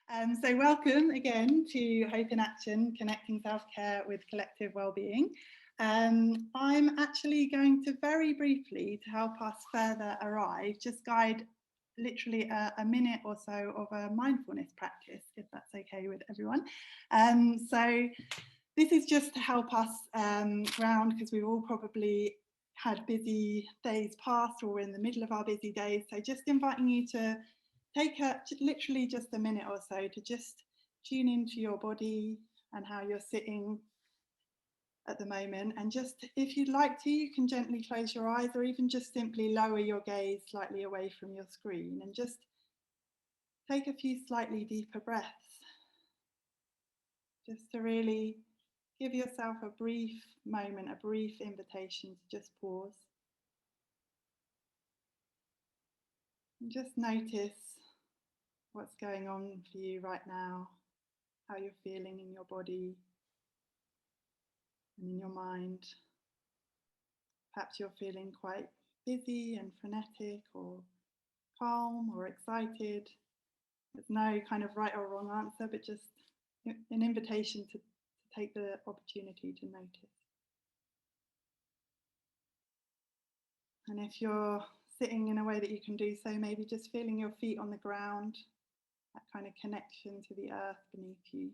So welcome again to Hope in Action, Connecting Self-Care with Collective Wellbeing. I'm actually going to very briefly, to help us further arrive, just guide literally a minute or so of a mindfulness practice, if that's okay with everyone. So this is just to help us ground, because we've all probably had busy days past, or we're in the middle of our busy days. So just inviting you to take literally just a minute or so to just tune into your body and how you're sitting at the moment. And just, if you'd like to, you can gently close your eyes, or even just simply lower your gaze slightly away from your screen and just take a few slightly deeper breaths, just to really give yourself a brief moment, a brief invitation to just pause and just notice what's going on for you right now, how you're feeling in your body and in your mind. Perhaps you're feeling quite busy and frenetic, or calm or excited. There's no kind of right or wrong answer, but just an invitation to take the opportunity to notice. And if you're sitting in a way that you can do so, maybe just feeling your feet on the ground, that kind of connection to the earth beneath you.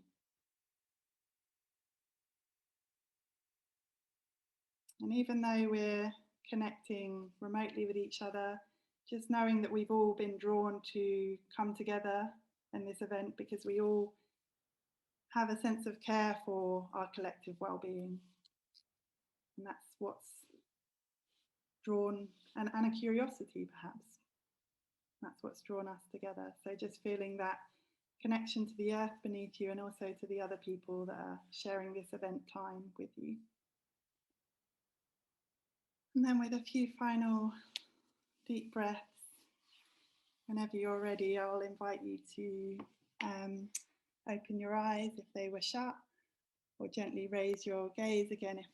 And even though we're connecting remotely with each other, just knowing that we've all been drawn to come together in this event because we all have a sense of care for our collective well-being. And that's what's drawn, and a curiosity perhaps. That's what's drawn us together. So just feeling that connection to the earth beneath you, and also to the other people that are sharing this event time with you. And then with a few final deep breaths, whenever you're ready, I'll invite you to open your eyes if they were shut, or gently raise your gaze again if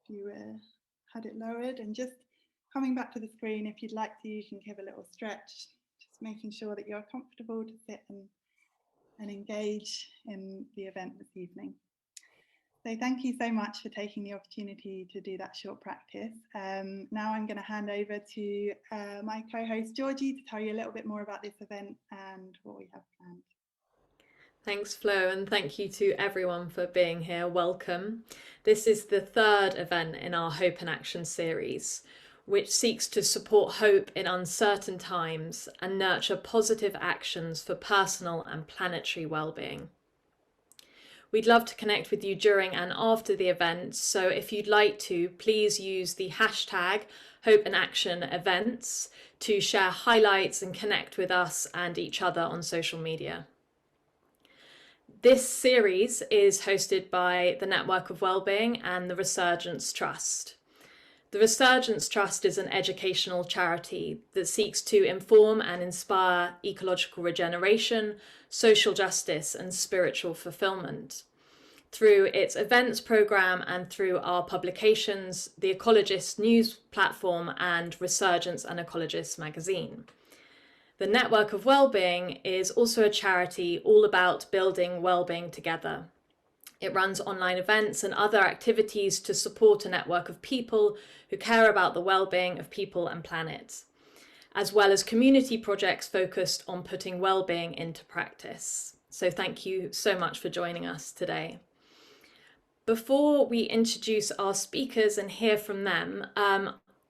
you had it lowered, and just coming back to the screen. If you'd like to, you can give a little stretch, just making sure that you're comfortable to sit and engage in the event this evening. So thank you so much for taking the opportunity to do that short practice. Now I'm going to hand over to my co-host Georgie to tell you a little bit more about this event and what we have planned. Thanks, Flo, and thank you to everyone for being here. Welcome. This is the third event in our Hope in Action series, which seeks to support hope in uncertain times and nurture positive actions for personal and planetary well-being. We'd love to connect with you during and after the event, so if you'd like to, please use the hashtag Hope in Action Events to share highlights and connect with us and each other on social media. This series is hosted by the Network of Wellbeing and the Resurgence Trust. The Resurgence Trust is an educational charity that seeks to inform and inspire ecological regeneration, social justice, and spiritual fulfillment. Through its events programme and through our publications, the Ecologist news platform and Resurgence and Ecologist magazine. The Network of Wellbeing is also a charity all about building wellbeing together. It runs online events and other activities to support a network of people who care about the well-being of people and planet, as well as community projects focused on putting well-being into practice. So thank you so much for joining us today. Before we introduce our speakers and hear from them,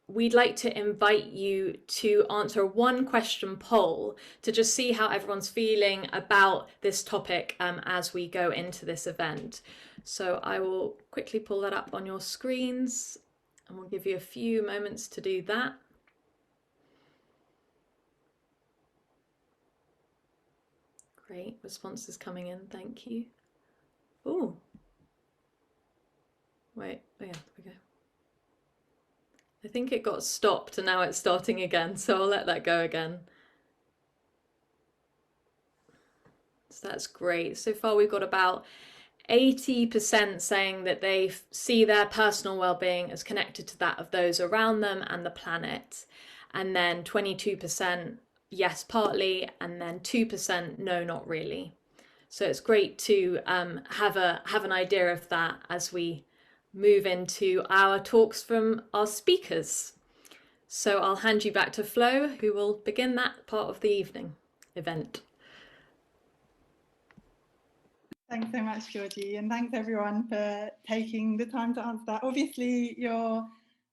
we'd like to invite you to answer a one-question poll to just see how everyone's feeling about this topic as we go into this event. So I will quickly pull that up on your screens, and we'll give you a few moments to do that. Great, responses coming in, thank you. Oh, wait, oh yeah, there we go. I think it got stopped and now it's starting again, so I'll let that go again. So that's great. So far we've got about 80% saying that they see their personal well-being as connected to that of those around them and the planet. And then 22% yes, partly, and then 2% no, not really. So it's great to have an idea of that as we move into our talks from our speakers. So I'll hand you back to Flo, who will begin that part of the evening event. Thanks so much, Georgie, and thanks everyone for taking the time to answer that. Obviously, you're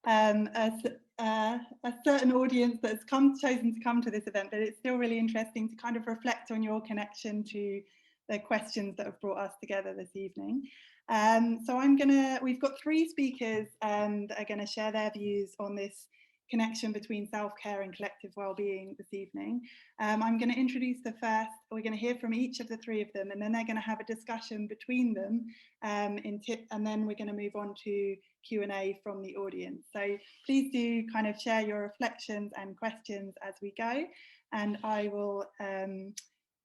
a certain audience that's chosen to come to this event, but it's still really interesting to kind of reflect on your connection to the questions that have brought us together this evening. So we've got three speakers that are going to share their views on this connection between self-care and collective well-being this evening. I'm going to introduce the first. We're going to hear from each of the three of them, and then they're going to have a discussion between them and then we're going to move on to Q&A from the audience. So please do kind of share your reflections and questions as we go, and I will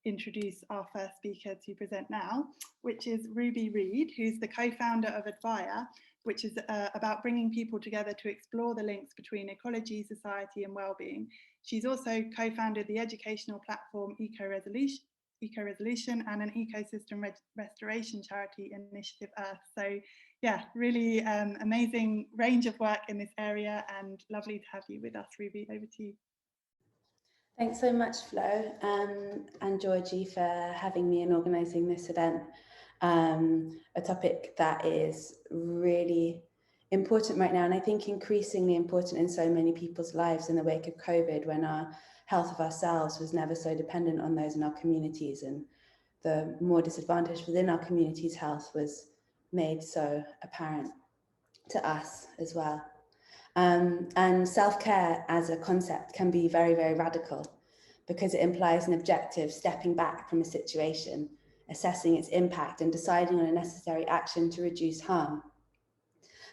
introduce our first speaker to present now, which is Ruby Reed, who's the co-founder of Advaya, which is about bringing people together to explore the links between ecology, society and well-being. She's also co-founded the educational platform EcoResolution and an ecosystem restoration charity initiative Earth. So yeah, really amazing range of work in this area, and lovely to have you with us, Ruby. Over to you. Thanks so much, Flo, and Georgie, for having me and organising this event. A topic that is really important right now, and I think increasingly important in so many people's lives in the wake of COVID, when our health of ourselves was never so dependent on those in our communities, and the more disadvantaged within our communities' health was made so apparent to us as well. And self-care as a concept can be very, very radical, because it implies an objective stepping back from a situation, assessing its impact and deciding on a necessary action to reduce harm.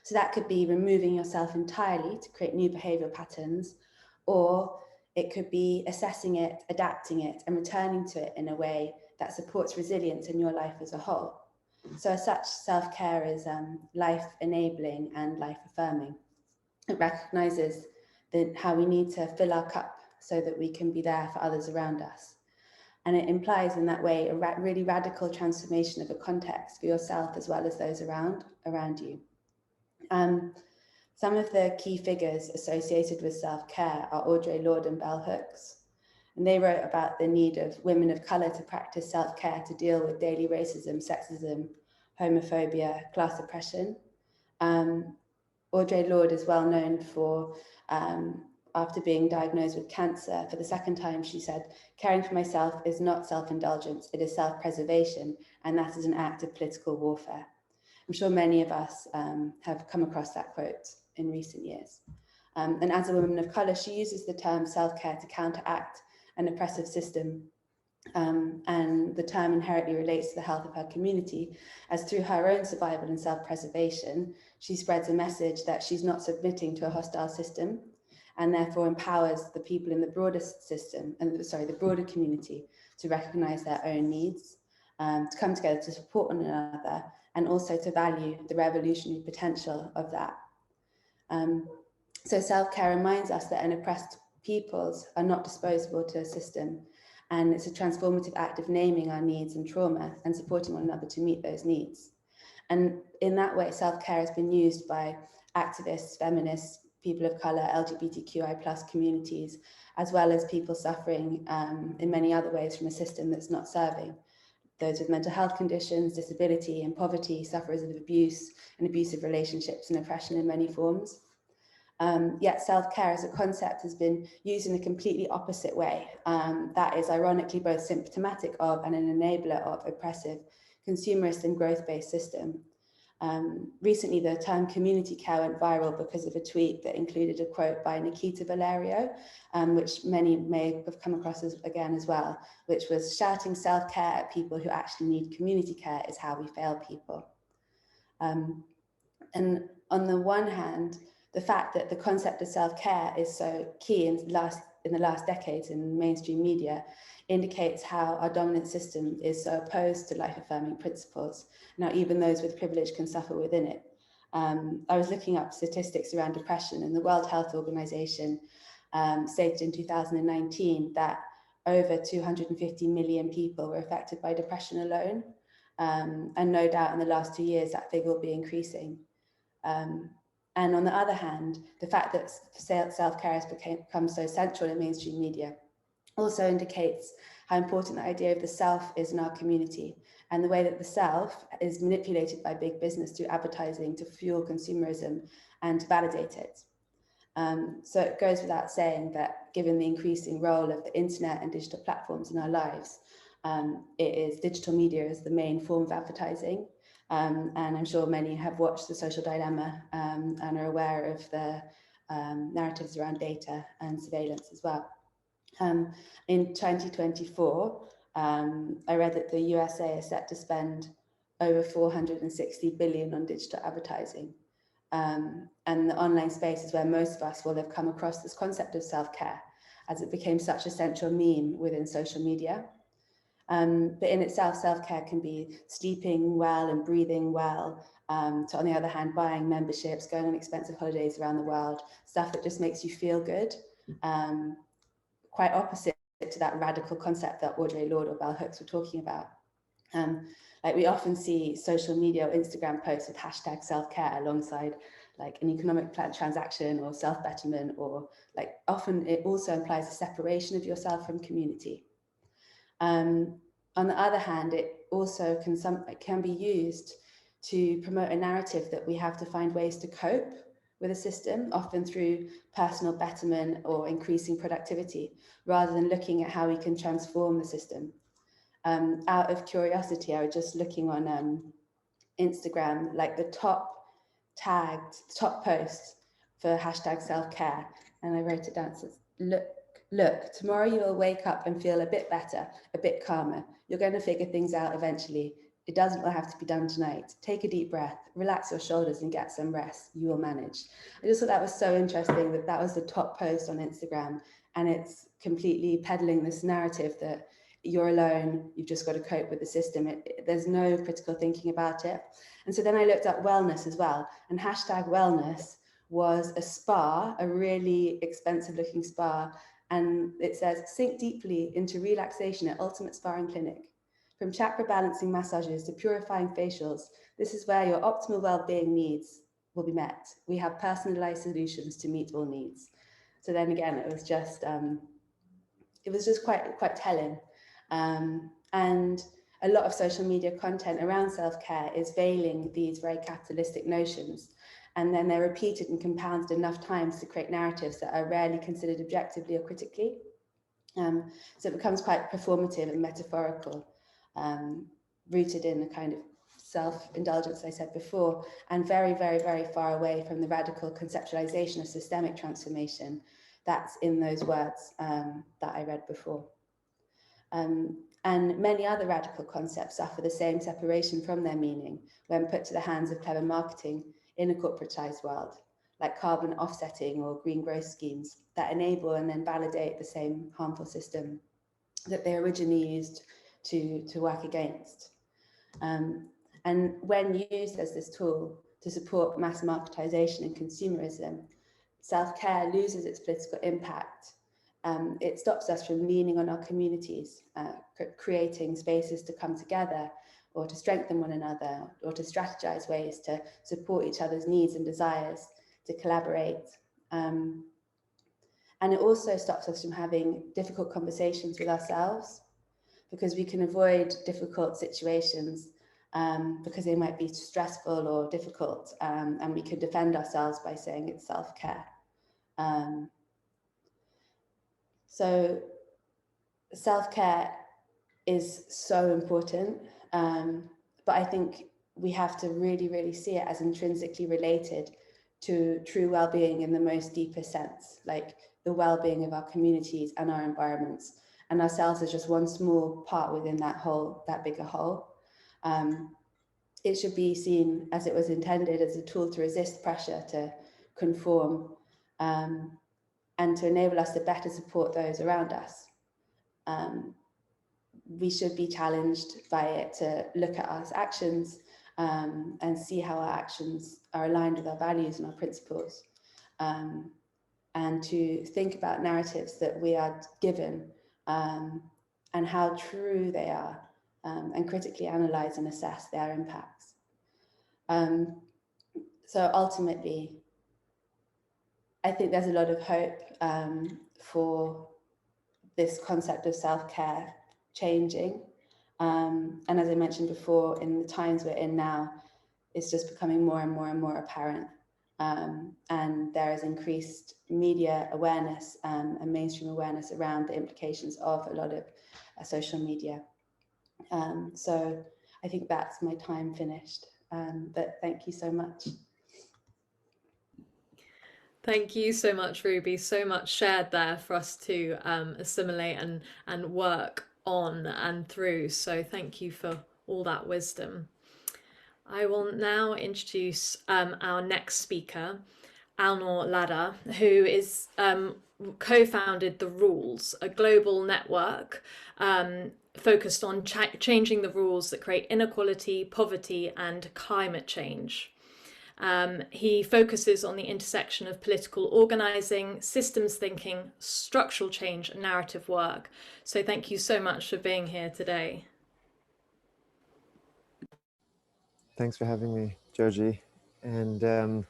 So that could be removing yourself entirely to create new behavioural patterns, or it could be assessing it, adapting it and returning to it in a way that supports resilience in your life as a whole. So as such, self-care is life-enabling and life-affirming. It recognises how we need to fill our cup so that we can be there for others around us. And it implies in that way a really radical transformation of a context for yourself as well as those around you. Some of the key figures associated with self-care are Audre Lorde and Bell Hooks. And they wrote about the need of women of colour to practice self-care to deal with daily racism, sexism, homophobia, class oppression. Audre Lorde is well known for, after being diagnosed with cancer for the second time, she said, "Caring for myself is not self-indulgence, it is self-preservation, and that is an act of political warfare." I'm sure many of us have come across that quote in recent years. And as a woman of colour, she uses the term self-care to counteract an oppressive system. And the term inherently relates to the health of her community, as through her own survival and self-preservation, she spreads a message that she's not submitting to a hostile system, and therefore empowers the people in the broader system, the broader community, to recognise their own needs, to come together to support one another, and also to value the revolutionary potential of that. So self-care reminds us that oppressed peoples are not disposable to a system, and it's a transformative act of naming our needs and trauma and supporting one another to meet those needs. And in that way, self-care has been used by activists, feminists, people of colour, LGBTQI+ communities, as well as people suffering in many other ways from a system that's not serving. Those with mental health conditions, disability and poverty, sufferers of abuse and abusive relationships and oppression in many forms. Yet self-care as a concept has been used in a completely opposite way. That is ironically both symptomatic of and an enabler of oppressive, consumerist and growth-based system. Recently, the term community care went viral because of a tweet that included a quote by Nikita Valerio, which many may have come across again as well, which was, "Shouting self-care at people who actually need community care is how we fail people." And on the one hand, the fact that the concept of self-care is so key in the last decades in mainstream media indicates how our dominant system is so opposed to life-affirming principles. Now, even those with privilege can suffer within it. I was looking up statistics around depression, and the World Health Organization stated in 2019 that over 250 million people were affected by depression alone. And no doubt in the last 2 years, that figure will be increasing. And on the other hand, the fact that self-care has become so central in mainstream media also indicates how important the idea of the self is in our community, and the way that the self is manipulated by big business through advertising to fuel consumerism and to validate it. So it goes without saying that given the increasing role of the internet and digital platforms in our lives, digital media is the main form of advertising. And I'm sure many have watched The Social Dilemma and are aware of the narratives around data and surveillance as well. In 2024, I read that the USA is set to spend over 460 billion on digital advertising. And the online space is where most of us will have come across this concept of self-care, as it became such a central meme within social media. But in itself, self-care can be sleeping well and breathing well, to, on the other hand, buying memberships, going on expensive holidays around the world, stuff that just makes you feel good, quite opposite to that radical concept that Audre Lorde or Bell Hooks were talking about. Like we often see social media or Instagram posts with hashtag self-care alongside like an economic plan transaction or self-betterment, or like often it also implies a separation of yourself from community. On the other hand, it also can be used to promote a narrative that we have to find ways to cope with a system, often through personal betterment or increasing productivity, rather than looking at how we can transform the system. Out of curiosity, I was just looking on Instagram, like the top post for hashtag self-care, and I wrote it down. It says, look, tomorrow you will wake up and feel a bit better, a bit calmer. You're going to figure things out eventually. It doesn't all have to be done tonight. Take a deep breath, relax your shoulders and get some rest. You will manage. I just thought that was so interesting that was the top post on Instagram, and it's completely peddling this narrative that you're alone, you've just got to cope with the system. There's no critical thinking about it. And so then I looked up wellness as well, and hashtag wellness was a spa, a really expensive looking spa. And it says, sink deeply into relaxation at Ultimate Spa and Clinic. From chakra balancing massages to purifying facials, this is where your optimal well-being needs will be met. We have personalized solutions to meet all needs. So then again, it was just quite telling. And a lot of social media content around self-care is veiling these very capitalistic notions, and then they're repeated and compounded enough times to create narratives that are rarely considered objectively or critically. So it becomes quite performative and metaphorical, rooted in a kind of self-indulgence, I said before, and very, very, very far away from the radical conceptualization of systemic transformation that's in those words that I read before. And many other radical concepts suffer the same separation from their meaning when put to the hands of clever marketing in a corporatized world, like carbon offsetting or green growth schemes that enable and then validate the same harmful system that they originally used to work against. And when used as this tool to support mass marketisation and consumerism, self-care loses its political impact. It stops us from leaning on our communities, creating spaces to come together or to strengthen one another, or to strategize ways to support each other's needs and desires, to collaborate. And it also stops us from having difficult conversations with ourselves, because we can avoid difficult situations because they might be stressful or difficult, and we can defend ourselves by saying it's self-care. So self-care is so important, but I think we have to really, really see it as intrinsically related to true well-being in the most deepest sense, like the well-being of our communities and our environments, and ourselves as just one small part within that whole, that bigger whole. It should be seen as it was intended, as a tool to resist pressure to conform, and to enable us to better support those around us. We should be challenged by it to look at our actions and see how our actions are aligned with our values and our principles, and to think about narratives that we are given and how true they are, and critically analyze and assess their impacts. So ultimately, I think there's a lot of hope for this concept of self-care changing. And as I mentioned before, in the times we're in now, it's just becoming more and more and more apparent. And there is increased media awareness and mainstream awareness around the implications of a lot of social media. So I think that's my time finished. But thank you so much. Thank you so much, Ruby. So much shared there for us to assimilate and work on and through. So thank you for all that wisdom. I will now introduce our next speaker, Alnoor Ladha, who is co-founded The Rules, a global network focused on changing the rules that create inequality, poverty, and climate change. He focuses on the intersection of political organising, systems thinking, structural change, and narrative work. So thank you so much for being here today. Thanks for having me, Georgie. And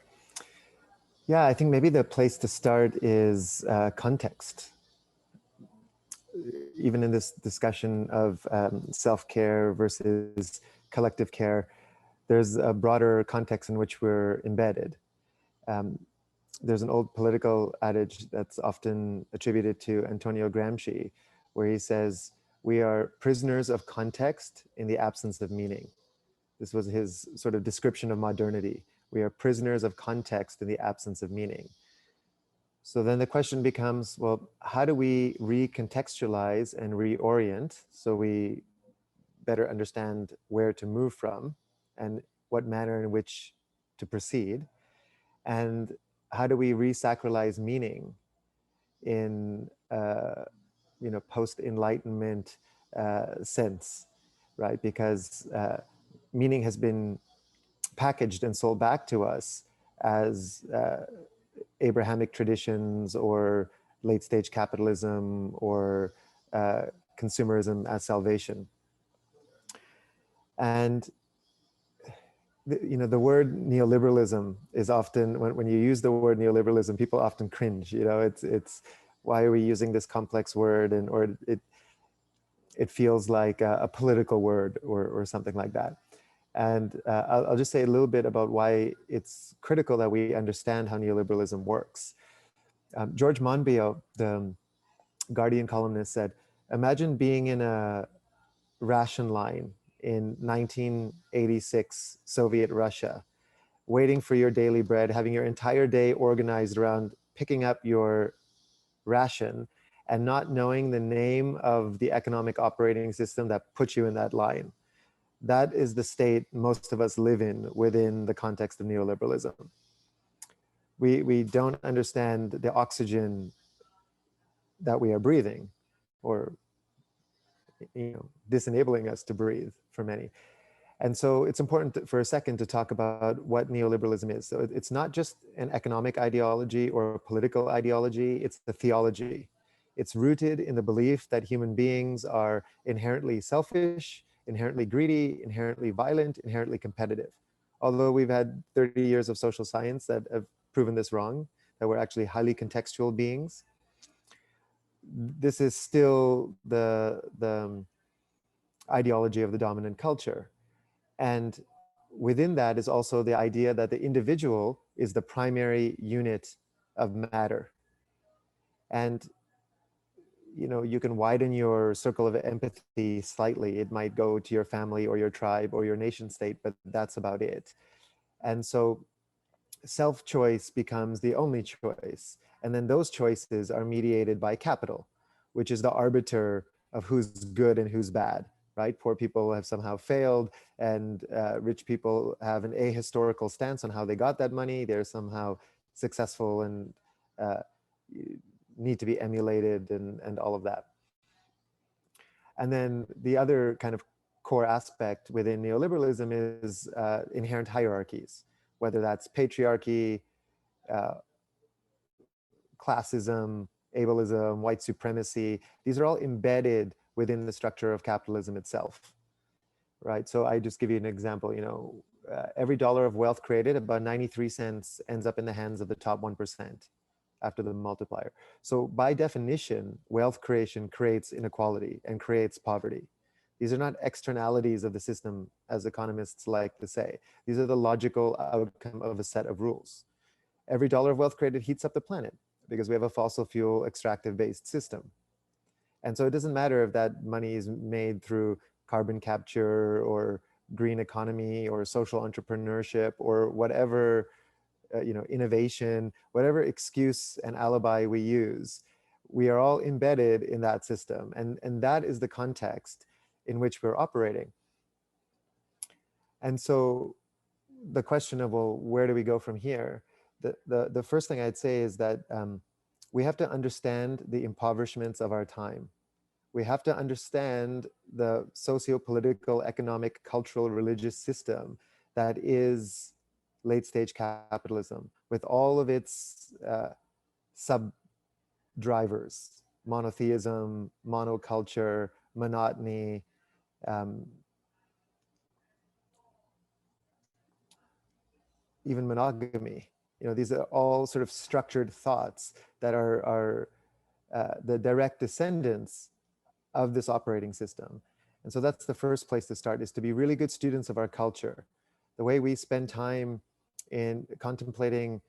yeah, I think maybe the place to start is context. Even in this discussion of self-care versus collective care, there's a broader context in which we're embedded. There's an old political adage that's often attributed to Antonio Gramsci, where he says, "We are prisoners of context in the absence of meaning." This was his sort of description of modernity. We are prisoners of context in the absence of meaning. So then the question becomes, well, how do we recontextualize and reorient so we better understand where to move from and what manner in which to proceed? And how do we resacralize meaning in post-enlightenment sense, right? Because meaning has been packaged and sold back to us as Abrahamic traditions or late stage capitalism or consumerism as salvation. And the word neoliberalism is often, when you use the word neoliberalism, people often cringe. It's why are we using this complex word, or it feels like a political word or something like that. And I'll just say a little bit about why it's critical that we understand how neoliberalism works. George Monbiot, the Guardian columnist, said, imagine being in a ration line in 1986 Soviet Russia, waiting for your daily bread, having your entire day organized around picking up your ration and not knowing the name of the economic operating system that put you in that line. That is the state most of us live in within the context of neoliberalism. We don't understand the oxygen that we are breathing, or disenabling us to breathe for many. And so it's important for a second to talk about what neoliberalism is. So it's not just an economic ideology or a political ideology, it's the theology. It's rooted in the belief that human beings are inherently selfish, inherently greedy, inherently violent, inherently competitive. Although we've had 30 years of social science that have proven this wrong, that we're actually highly contextual beings, this is still the ideology of the dominant culture. And within that is also the idea that the individual is the primary unit of matter. And you can widen your circle of empathy slightly. It might go to your family or your tribe or your nation state, but that's about it. And so self-choice becomes the only choice. And then those choices are mediated by capital, which is the arbiter of who's good and who's bad, right? Poor people have somehow failed, and rich people have an ahistorical stance on how they got that money. They're somehow successful and need to be emulated and all of that. And then the other kind of core aspect within neoliberalism is inherent hierarchies, whether that's patriarchy, classism, ableism, white supremacy. These are all embedded within the structure of capitalism itself, right? So I just give you an example, every dollar of wealth created, about 93 cents ends up in the hands of the top 1% after the multiplier. So by definition, wealth creation creates inequality and creates poverty. These are not externalities of the system, as economists like to say. These are the logical outcome of a set of rules. Every dollar of wealth created heats up the planet because we have a fossil fuel extractive based system. And so it doesn't matter if that money is made through carbon capture or green economy or social entrepreneurship or whatever, innovation, whatever excuse and alibi we use, we are all embedded in that system. And that is the context in which we're operating. And so the question of, well, where do we go from here? The first thing I'd say is that we have to understand the impoverishments of our time. We have to understand the socio-political, economic, cultural, religious system that is late-stage capitalism, with all of its sub-drivers: monotheism, monoculture, monotony, even monogamy. These are all sort of structured thoughts that are the direct descendants of this operating system. And so that's the first place to start, is to be really good students of our culture. The way we spend time in contemplating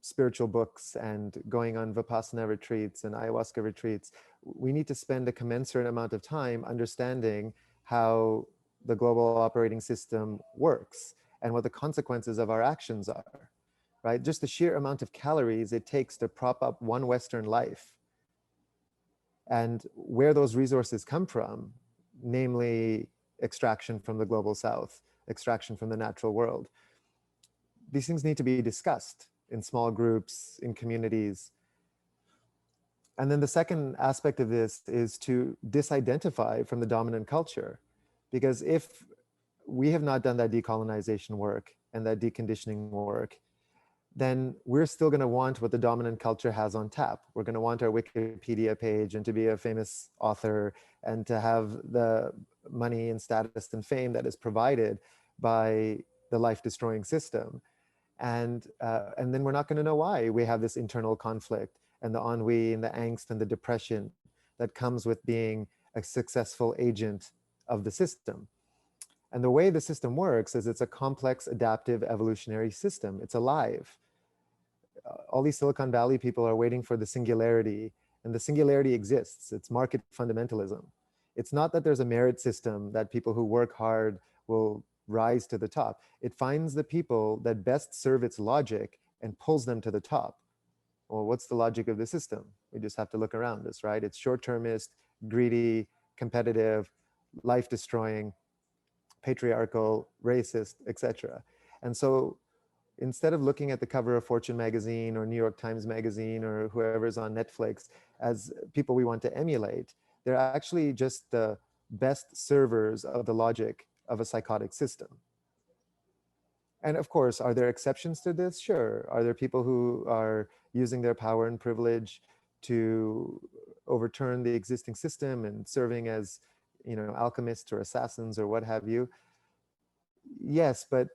spiritual books and going on Vipassana retreats and ayahuasca retreats, we need to spend a commensurate amount of time understanding how the global operating system works and what the consequences of our actions are, right? Just the sheer amount of calories it takes to prop up one Western life, and where those resources come from, namely extraction from the global south, extraction from the natural world. These things need to be discussed in small groups, in communities. And then the second aspect of this is to disidentify from the dominant culture. Because if we have not done that decolonization work and that deconditioning work, then we're still going to want what the dominant culture has on tap. We're going to want our Wikipedia page and to be a famous author and to have the money and status and fame that is provided by the life-destroying system. And then we're not going to know why we have this internal conflict and the ennui and the angst and the depression that comes with being a successful agent of the system. And the way the system works is it's a complex, adaptive, evolutionary system. It's alive. All these Silicon Valley people are waiting for the singularity, and the singularity exists. It's market fundamentalism. It's not that there's a merit system that people who work hard will rise to the top. It finds the people that best serve its logic and pulls them to the top. Well, what's the logic of the system? We just have to look around us, right? It's short-termist, greedy, competitive, life-destroying, patriarchal, racist, etc. And so instead of looking at the cover of Fortune magazine or New York Times magazine or whoever's on Netflix as people we want to emulate, they're actually just the best servers of the logic of a psychotic system. And of course, are there exceptions to this? Sure. Are there people who are using their power and privilege to overturn the existing system and serving as, alchemists or assassins or what have you? Yes, but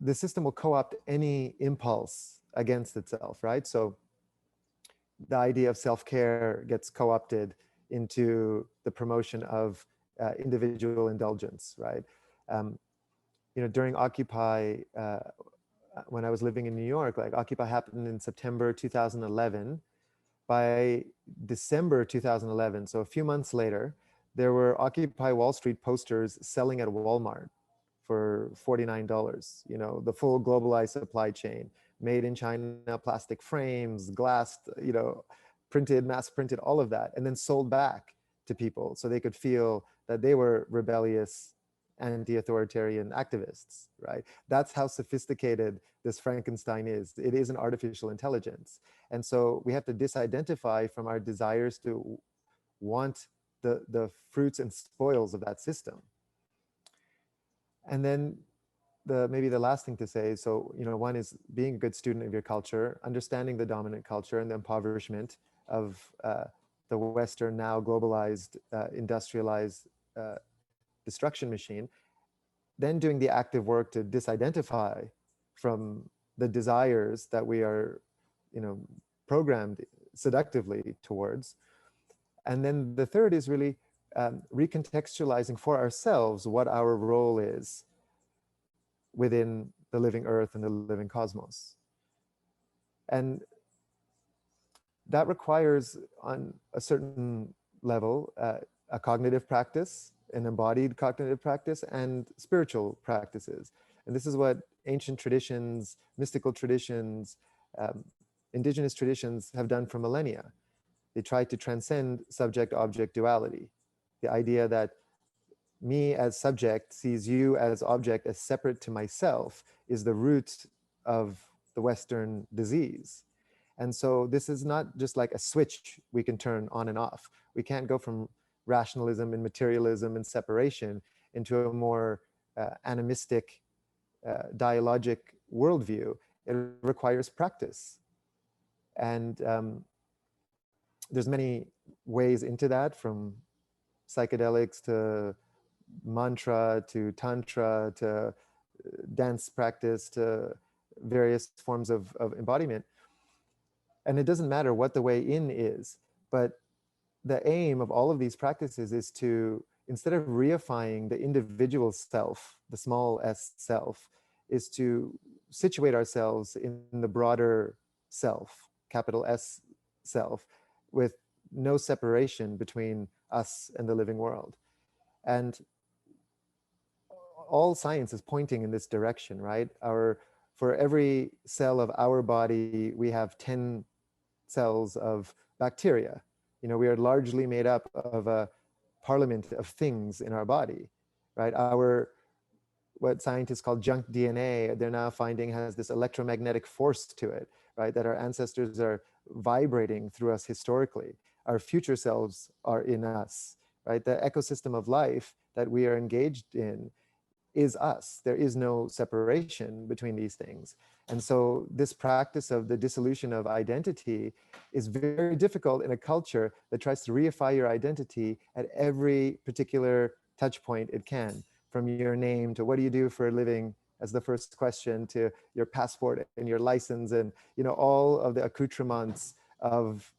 the system will co-opt any impulse against itself, right? So the idea of self-care gets co-opted into the promotion of individual indulgence, right? During Occupy, when I was living in New York, like Occupy happened in September 2011. By December 2011, so a few months later, there were Occupy Wall Street posters selling at Walmart for $49, the full globalized supply chain, made in China, plastic frames, glass, printed, mass printed, all of that, and then sold back to people so they could feel that they were rebellious, anti-authoritarian activists, right? That's how sophisticated this Frankenstein is. It is an artificial intelligence. And so we have to disidentify from our desires to want the fruits and spoils of that system. And then maybe the last thing to say is, so, one is being a good student of your culture, understanding the dominant culture and the impoverishment of the Western, now globalized, industrialized destruction machine, then doing the active work to disidentify from the desires that we are, programmed seductively towards. And then the third is really recontextualizing for ourselves what our role is within the living earth and the living cosmos. And that requires, on a certain level, a cognitive practice, an embodied cognitive practice, and spiritual practices. And this is what ancient traditions, mystical traditions, indigenous traditions have done for millennia. They try to transcend subject-object duality. The idea that me as subject sees you as object as separate to myself is the root of the Western disease. And so this is not just like a switch we can turn on and off. We can't go from rationalism and materialism and separation into a more animistic, dialogic worldview. It requires practice. And there's many ways into that, from psychedelics to mantra to tantra to dance practice to various forms of embodiment. And it doesn't matter what the way in is, but the aim of all of these practices is to, instead of reifying the individual self, the small s self, is to situate ourselves in the broader self, capital S self, with no separation between us and the living world. And all science is pointing in this direction, right? For every cell of our body, we have 10 cells of bacteria. We are largely made up of a parliament of things in our body, right? What scientists call junk DNA, they're now finding has this electromagnetic force to it, right? That our ancestors are vibrating through us historically. Our future selves are in us, right? The ecosystem of life that we are engaged in is us. There is no separation between these things. And so this practice of the dissolution of identity is very difficult in a culture that tries to reify your identity at every particular touch point it can, from your name to what do you do for a living as the first question, to your passport and your license, and all of the accoutrements of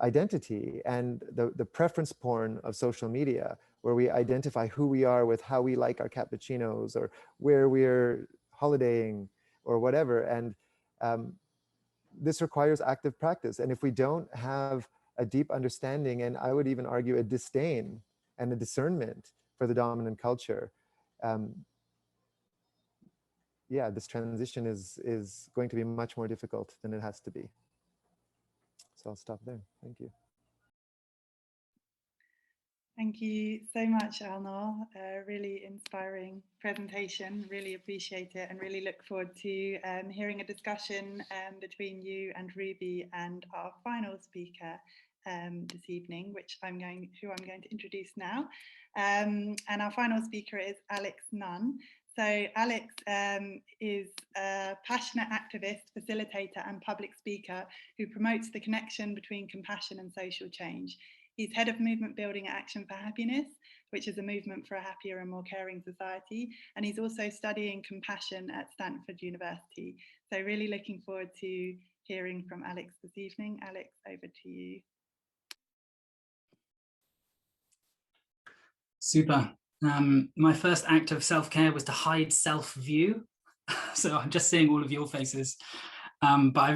identity, and the preference porn of social media, where we identify who we are with how we like our cappuccinos or where we're holidaying or whatever. And this requires active practice. And if we don't have a deep understanding, and I would even argue a disdain and a discernment for the dominant culture, this transition is going to be much more difficult than it has to be. So I'll stop there. Thank you. Thank you so much, Alnoor. Really inspiring presentation. Really appreciate it, and really look forward to hearing a discussion between you and Ruby and our final speaker this evening, who I'm going to introduce now. And our final speaker is Alex Nunn. So Alex is a passionate activist, facilitator, and public speaker who promotes the connection between compassion and social change. He's head of Movement Building Action for Happiness, which is a movement for a happier and more caring society. And he's also studying compassion at Stanford University. So really looking forward to hearing from Alex this evening. Alex, over to you. Super. My first act of self-care was to hide self-view. So I'm just seeing all of your faces. I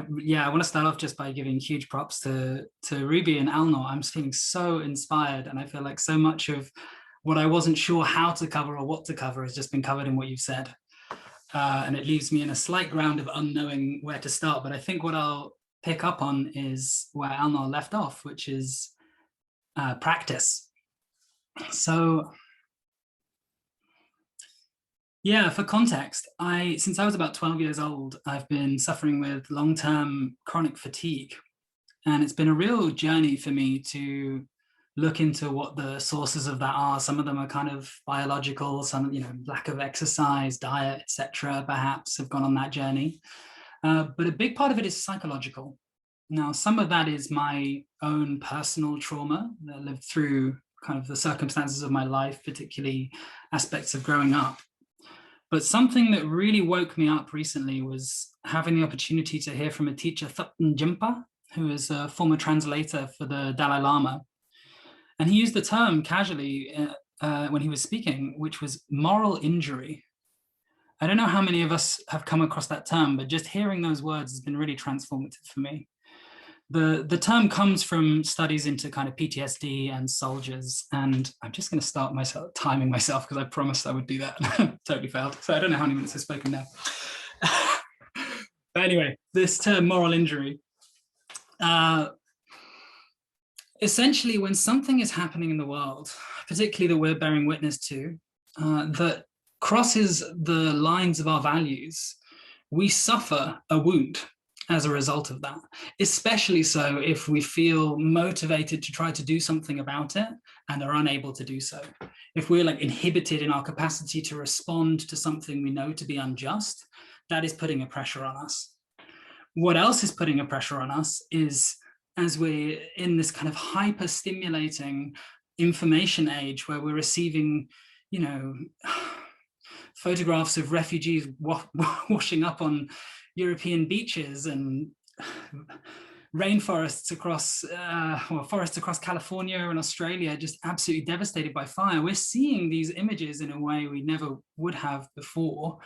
want to start off just by giving huge props to Ruby and Alnoor. I'm feeling so inspired, and I feel like so much of what I wasn't sure how to cover or what to cover has just been covered in what you've said. And it leaves me in a slight ground of unknowing where to start. But I think what I'll pick up on is where Alnoor left off, which is practice. So yeah, for context, since I was about 12 years old, I've been suffering with long-term chronic fatigue. And it's been a real journey for me to look into what the sources of that are. Some of them are kind of biological, some, lack of exercise, diet, etc., perhaps have gone on that journey. But a big part of it is psychological. Now, some of that is my own personal trauma that I lived through kind of the circumstances of my life, particularly aspects of growing up. But something that really woke me up recently was having the opportunity to hear from a teacher, Thupten Jinpa, who is a former translator for the Dalai Lama. And he used the term casually when he was speaking, which was moral injury. I don't know how many of us have come across that term, but just hearing those words has been really transformative for me. The term comes from studies into kind of PTSD and soldiers, and I'm just going to start timing myself because I promised I would do that. Totally failed. So I don't know how many minutes I've spoken now. But anyway, this term moral injury. Essentially, when something is happening in the world, particularly that we're bearing witness to, that crosses the lines of our values, we suffer a wound as a result of that, especially so if we feel motivated to try to do something about it and are unable to do so. If we're like inhibited in our capacity to respond to something we know to be unjust, that is putting a pressure on us. What else is putting a pressure on us is, as we're in this kind of hyper stimulating information age where we're receiving, you know, photographs of refugees washing up on European beaches and rainforests across, forests across California and Australia, just absolutely devastated by fire. We're seeing these images in a way we never would have before.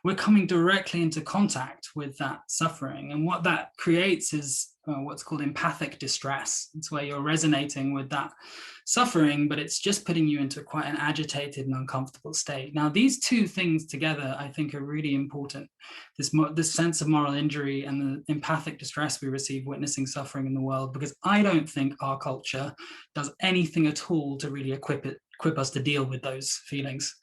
We're coming directly into contact with that suffering. And what that creates is what's called empathic distress. It's where you're resonating with that suffering, but it's just putting you into quite an agitated and uncomfortable state. Now, these two things together, I think, are really important. This sense of moral injury and the empathic distress we receive witnessing suffering in the world, because I don't think our culture does anything at all to really equip us to deal with those feelings.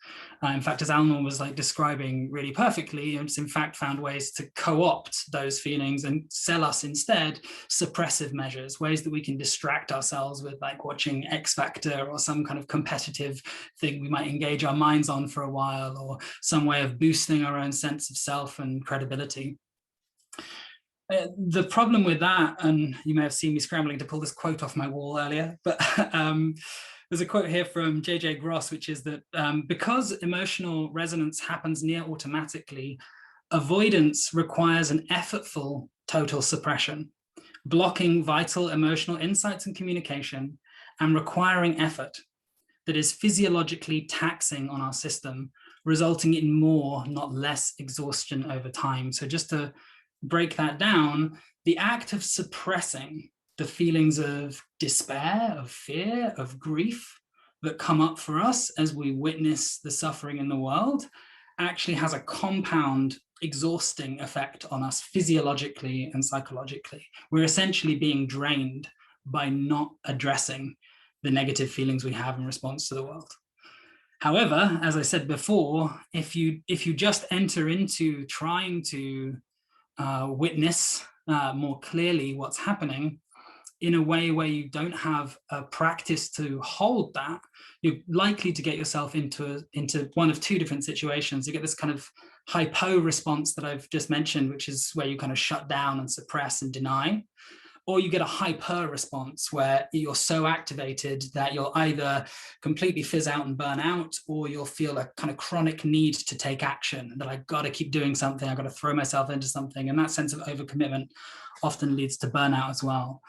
In fact, as Alnoor was like describing really perfectly, it's in fact found ways to co-opt those feelings and sell us instead suppressive measures, ways that we can distract ourselves with, like watching X Factor or some kind of competitive thing we might engage our minds on for a while, or some way of boosting our own sense of self and credibility. The problem with that, and you may have seen me scrambling to pull this quote off my wall earlier, but there's a quote here from J.J. Gross, which is that because emotional resonance happens near automatically, avoidance requires an effortful total suppression, blocking vital emotional insights and communication, and requiring effort that is physiologically taxing on our system, resulting in more, not less, exhaustion over time. So just to break that down, the act of suppressing the feelings of despair, of fear, of grief that come up for us as we witness the suffering in the world actually has a compound exhausting effect on us physiologically and psychologically. We're essentially being drained by not addressing the negative feelings we have in response to the world. However, as I said before, if you just enter into trying to witness more clearly what's happening in a way where you don't have a practice to hold that, you're likely to get yourself into one of two different situations. You get this kind of hypo response that I've just mentioned, which is where you kind of shut down and suppress and deny, or you get a hyper response where you're so activated that you'll either completely fizz out and burn out, or you'll feel a kind of chronic need to take action, that I've got to keep doing something, I've got to throw myself into something. And that sense of overcommitment often leads to burnout as well.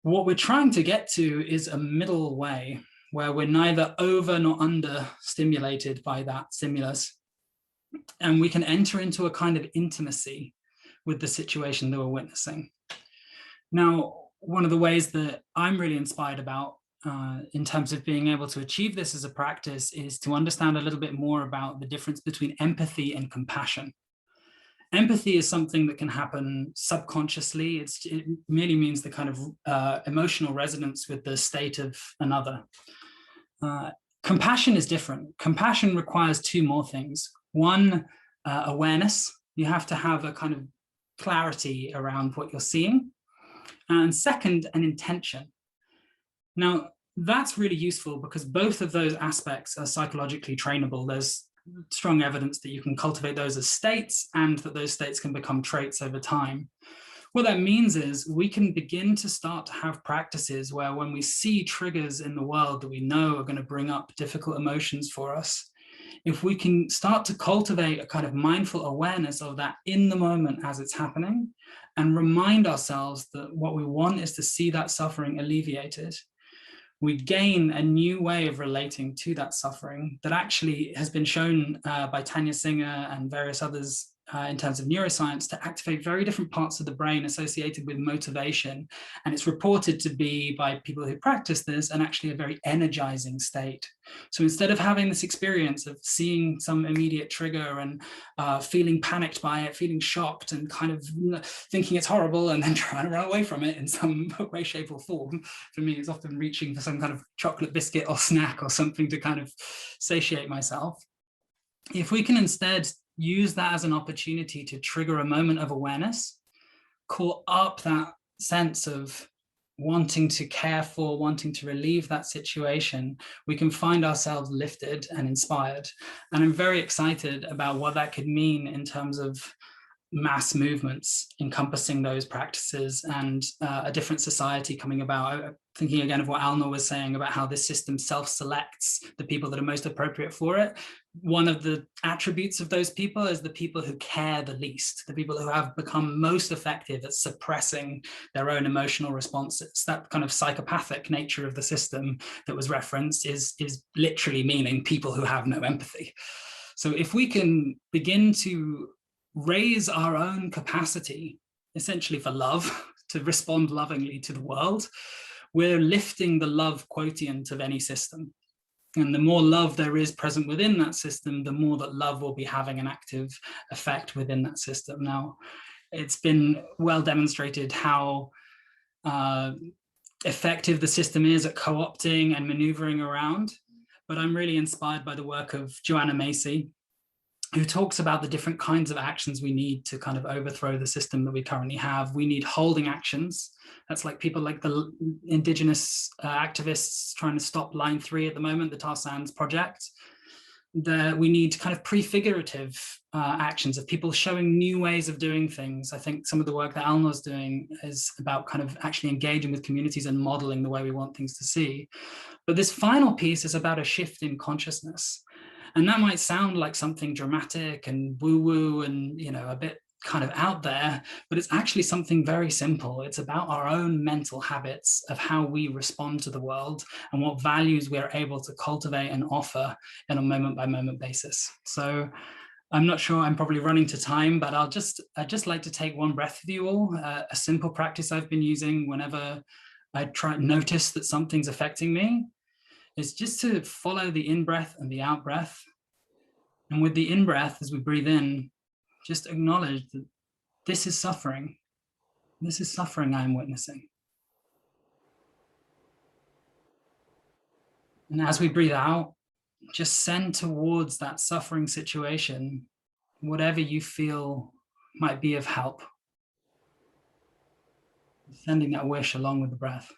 What we're trying to get to is a middle way where we're neither over nor under stimulated by that stimulus. And we can enter into a kind of intimacy with the situation that we're witnessing. Now, one of the ways that I'm really inspired about in terms of being able to achieve this as a practice is to understand a little bit more about the difference between empathy and compassion. Empathy is something that can happen subconsciously. It merely means the kind of emotional resonance with the state of another. Compassion is different. Compassion requires two more things. One, awareness. You have to have a kind of clarity around what you're seeing. And second, an intention. Now, that's really useful because both of those aspects are psychologically trainable. There's strong evidence that you can cultivate those as states and that those states can become traits over time. What that means is we can begin to start to have practices where when we see triggers in the world that we know are going to bring up difficult emotions for us, if we can start to cultivate a kind of mindful awareness of that in the moment as it's happening, and remind ourselves that what we want is to see that suffering alleviated, we gain a new way of relating to that suffering that actually has been shown by Tanya Singer and various others in terms of neuroscience to activate very different parts of the brain associated with motivation. And it's reported to be, by people who practice this, and actually a very energizing state. So instead of having this experience of seeing some immediate trigger and feeling panicked by it, feeling shocked and kind of thinking it's horrible and then trying to run away from it in some way, shape or form, for me, it's often reaching for some kind of chocolate biscuit or snack or something to kind of satiate myself. If we can instead use that as an opportunity to trigger a moment of awareness, call up that sense of wanting to care for, wanting to relieve that situation, we can find ourselves lifted and inspired. And I'm very excited about what that could mean in terms of mass movements encompassing those practices and a different society coming about. Thinking again of what Alnoor was saying about how this system self-selects the people that are most appropriate for it. One of the attributes of those people is the people who care the least, the people who have become most effective at suppressing their own emotional responses. That kind of psychopathic nature of the system that was referenced is literally meaning people who have no empathy. So if we can begin to raise our own capacity, essentially for love, to respond lovingly to the world, we're lifting the love quotient of any system. And the more love there is present within that system, the more that love will be having an active effect within that system. Now, it's been well demonstrated how effective the system is at co-opting and maneuvering around, but I'm really inspired by the work of Joanna Macy, who talks about the different kinds of actions we need to kind of overthrow the system that we currently have. We need holding actions. That's like people like the indigenous activists trying to stop Line 3 at the moment, the tar sands project. We need kind of prefigurative actions of people showing new ways of doing things. I think some of the work that Alnoor's doing is about kind of actually engaging with communities and modeling the way we want things to see. But this final piece is about a shift in consciousness. And that might sound like something dramatic and woo-woo and, you know, a bit kind of out there, but it's actually something very simple. It's about our own mental habits of how we respond to the world and what values we're able to cultivate and offer on a moment-by-moment basis. So I'm not sure, I'm probably running to time, but I'd just like to take one breath with you all. A simple practice I've been using whenever I try to notice that something's affecting me is just to follow the in-breath and the out-breath. And with the in-breath, as we breathe in, just acknowledge that this is suffering. This is suffering I am witnessing. And as we breathe out, just send towards that suffering situation whatever you feel might be of help. Sending that wish along with the breath.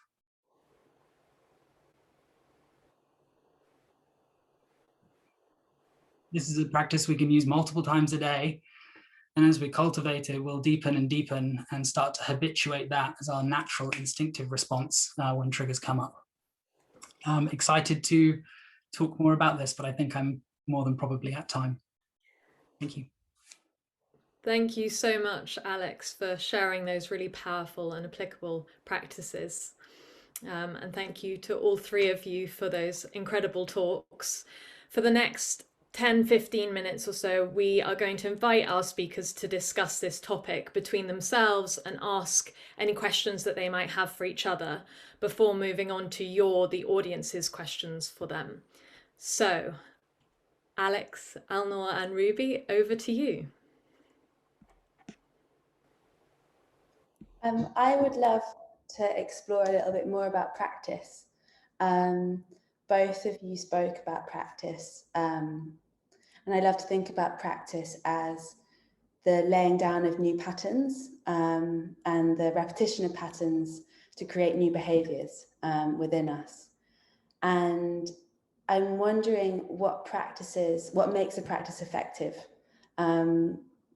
This is a practice we can use multiple times a day. And as we cultivate it, we'll deepen and deepen and start to habituate that as our natural instinctive response when triggers come up. I'm excited to talk more about this, but I think I'm more than probably at time. Thank you. Thank you so much, Alex, for sharing those really powerful and applicable practices. And thank you to all three of you for those incredible talks. For the next 10-15 minutes or so, we are going to invite our speakers to discuss this topic between themselves and ask any questions that they might have for each other before moving on to the audience's questions for them. So, Alex, Alnoor and Ruby, over to you. I would love to explore a little bit more about practice. Both of you spoke about practice, and I love to think about practice as the laying down of new patterns and the repetition of patterns to create new behaviours within us. And I'm wondering what makes a practice effective.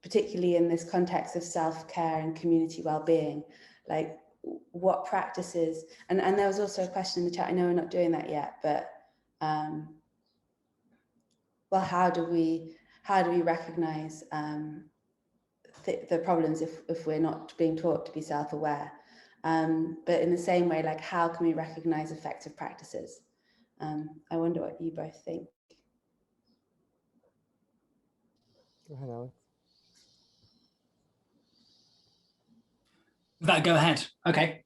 particularly in this context of self-care and community well-being, like what practices, and there was also a question in the chat, I know we're not doing that yet, but well, how do we recognize the problems if we're not being taught to be self-aware? But in the same way, like how can we recognize effective practices? I wonder what you both think. Go ahead, Alex. Go ahead. Okay.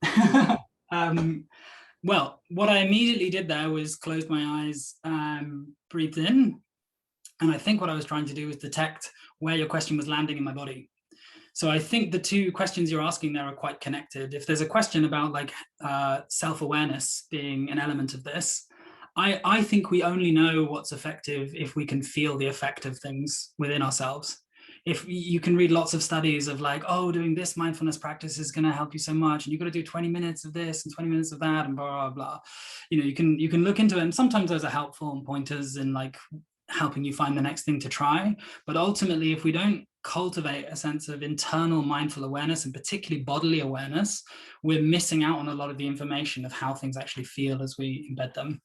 Well, what I immediately did there was closed my eyes, breathed in, and I think what I was trying to do was detect where your question was landing in my body. So I think the two questions you're asking there are quite connected. If there's a question about like self-awareness being an element of this, I think we only know what's effective if we can feel the effect of things within ourselves. If you can read lots of studies of like, oh, doing this mindfulness practice is going to help you so much, and you've got to do 20 minutes of this and 20 minutes of that, and blah, blah, blah. You know, you can look into it, and sometimes those are helpful and pointers in like helping you find the next thing to try. But ultimately, if we don't cultivate a sense of internal mindful awareness, and particularly bodily awareness, we're missing out on a lot of the information of how things actually feel as we embed them.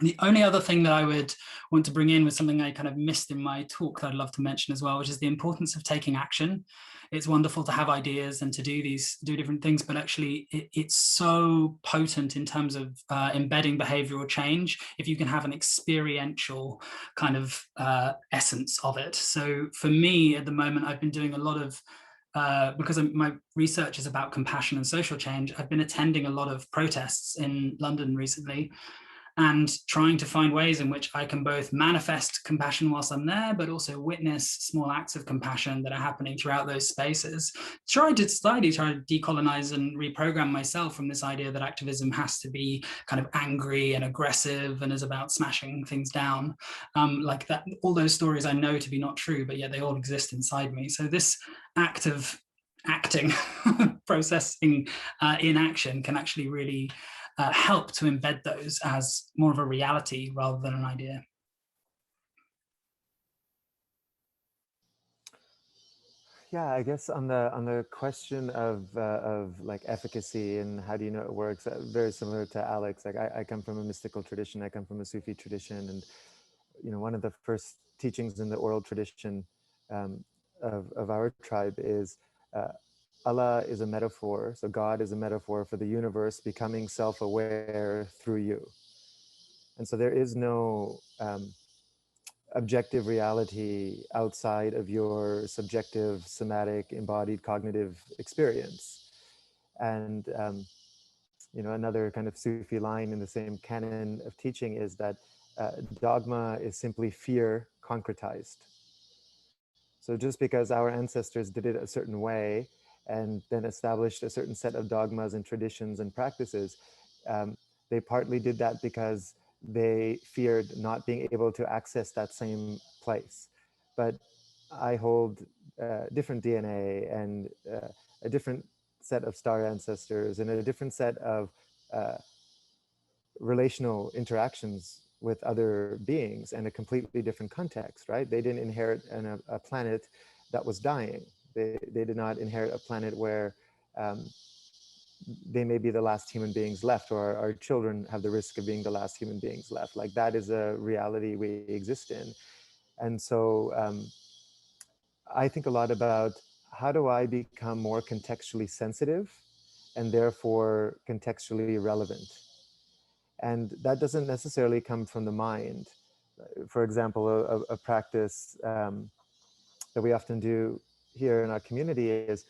The only other thing that I would want to bring in was something I kind of missed in my talk that I'd love to mention as well, which is the importance of taking action. It's wonderful to have ideas and to do different things, but actually it's so potent in terms of embedding behavioral change if you can have an experiential kind of essence of it. So for me at the moment, I've been doing a lot of because my research is about compassion and social change, I've been attending a lot of protests in London recently, and trying to find ways in which I can both manifest compassion whilst I'm there, but also witness small acts of compassion that are happening throughout those spaces. Try to decolonize and reprogram myself from this idea that activism has to be kind of angry and aggressive and is about smashing things down. Like that, all those stories I know to be not true, but yet they all exist inside me. So this act of acting, processing in action can actually really help to embed those as more of a reality rather than an idea. Yeah, I guess on the question of like efficacy and how do you know it works, very similar to Alex. Like I come from a mystical tradition, I come from a Sufi tradition, and you know, one of the first teachings in the oral tradition of our tribe is Allah is a metaphor, so God is a metaphor for the universe becoming self-aware through you. And so there is no objective reality outside of your subjective, somatic, embodied cognitive experience. And you know, another kind of Sufi line in the same canon of teaching is that dogma is simply fear concretized. So just because our ancestors did it a certain way and then established a certain set of dogmas and traditions and practices, they partly did that because they feared not being able to access that same place. But I hold different DNA and a different set of star ancestors and a different set of relational interactions with other beings and a completely different context, right? They didn't inherit a planet that was dying. They did not inherit a planet where they may be the last human beings left, or our children have the risk of being the last human beings left. Like that is a reality we exist in. And so I think a lot about how do I become more contextually sensitive and therefore contextually relevant? And that doesn't necessarily come from the mind. For example, a practice that we often do here in our community is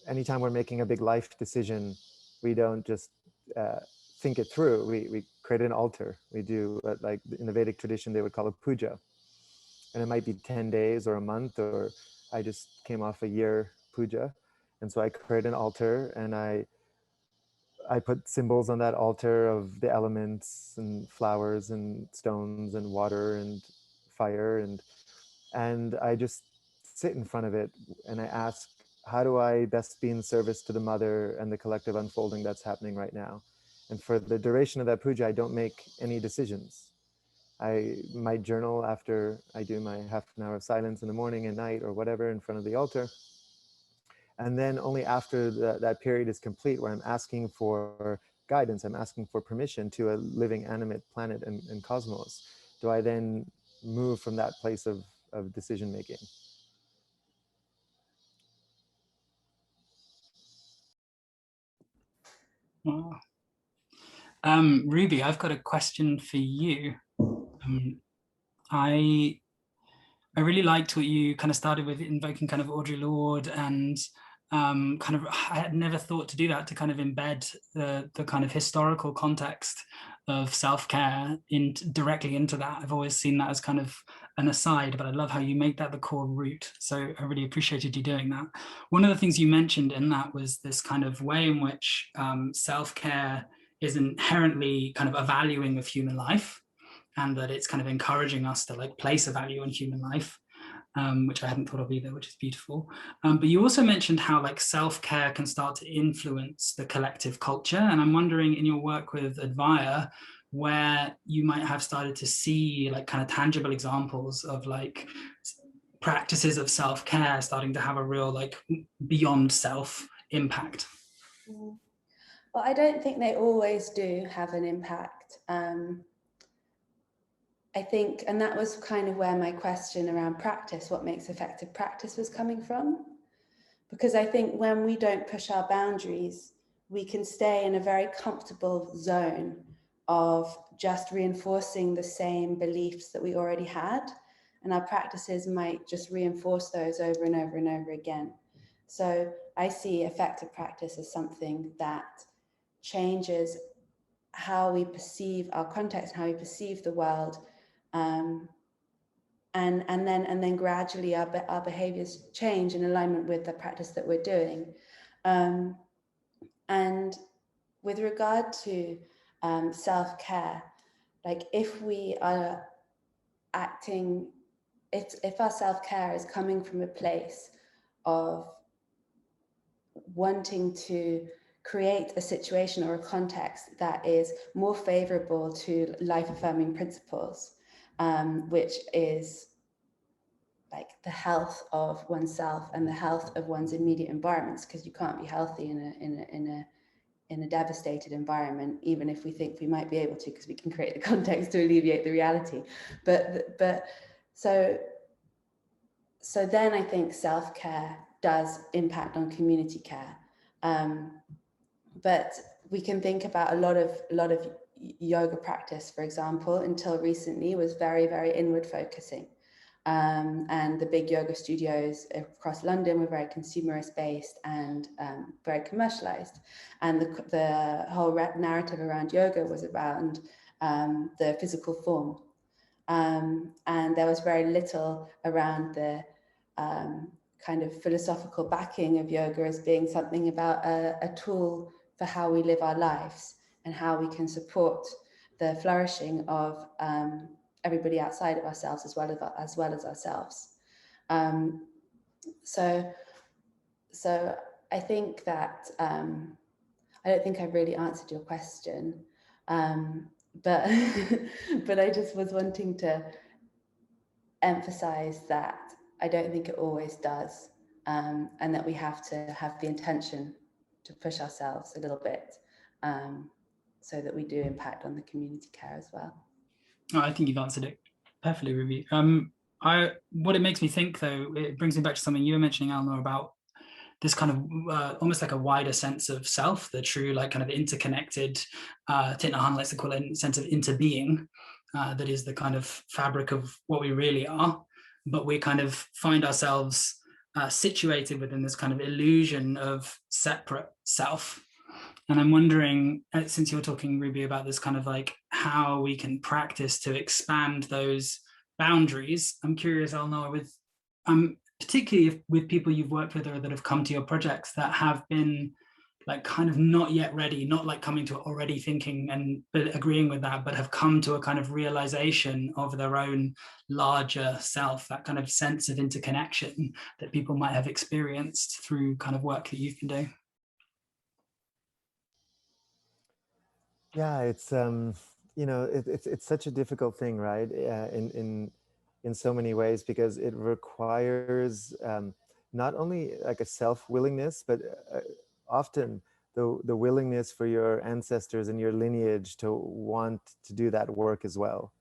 anytime we're making a big life decision, we don't just think it through. We create an altar. We do, like in the Vedic tradition, they would call it puja. And it might be 10 days or a month, or I just came off a year puja. And so I create an altar and I put symbols on that altar of the elements and flowers and stones and water and fire, and I just sit in front of it and I ask, how do I best be in service to the mother and the collective unfolding that's happening right now? And for the duration of that puja, I don't make any decisions. I might journal after I do my half an hour of silence in the morning and night or whatever in front of the altar. And then only after that period is complete, where I'm asking for guidance, I'm asking for permission to a living, animate planet and cosmos, do I then move from that place of decision making. Wow. Ruby, I've got a question for you. I really liked what you kind of started with, invoking kind of Audre Lorde, and kind of, I had never thought to do that, to kind of embed the kind of historical context of self-care directly into that. I've always seen that as kind of an aside, but I love how you make that the core root. So I really appreciated you doing that. One of the things you mentioned in that was this kind of way in which self-care is inherently kind of a valuing of human life, and that it's kind of encouraging us to like place a value on human life, which I hadn't thought of either, which is beautiful. But you also mentioned how like self-care can start to influence the collective culture. And I'm wondering, in your work with Advaya, where you might have started to see like kind of tangible examples of like practices of self-care starting to have a real like beyond self impact. Well, I don't think they always do have an impact. I think, and that was kind of where my question around practice, what makes effective practice, was coming from. Because I think when we don't push our boundaries, we can stay in a very comfortable zone of just reinforcing the same beliefs that we already had. And our practices might just reinforce those over and over and over again. So I see effective practice as something that changes how we perceive our context, how we perceive the world, and then gradually our behaviors change in alignment with the practice that we're doing. And with regard to self-care, like if we are acting, if our self-care is coming from a place of wanting to create a situation or a context that is more favorable to life-affirming principles, which is like the health of oneself and the health of one's immediate environments, because you can't be healthy in a devastated environment, even if we think we might be able to, because we can create the context to alleviate the reality. But so then I think self-care does impact on community care. But we can think about a lot of yoga practice, for example, until recently was very, very inward focusing. And the big yoga studios across London were very consumerist based and very commercialized. And the whole narrative around yoga was around the physical form. And there was very little around the kind of philosophical backing of yoga as being something about a tool for how we live our lives and how we can support the flourishing of everybody outside of ourselves as well as ourselves. So I think that I don't think I've really answered your question, but I just was wanting to emphasize that I don't think it always does, and that we have to have the intention to push ourselves a little bit, so that we do impact on the community care as well. Oh, I think you've answered it perfectly, Ruby. What it makes me think, though, it brings me back to something you were mentioning, Alnoor, about this kind of almost like a wider sense of self, the true like kind of interconnected, Thich Nhat Hanh likes to call it, sense of interbeing, that is the kind of fabric of what we really are, but we kind of find ourselves situated within this kind of illusion of separate self. And I'm wondering, since you're talking, Ruby, about this kind of like how we can practice to expand those boundaries, I'm curious, Alnoor, with particularly with people you've worked with or that have come to your projects that have been like kind of not yet ready, not like coming to it already thinking and agreeing with that, but have come to a kind of realization of their own larger self, that kind of sense of interconnection that people might have experienced through kind of work that you've been doing. Yeah, it's you know, it's such a difficult thing, right? In so many ways, because it requires not only like a self-willingness, but often the willingness for your ancestors and your lineage to want to do that work as well.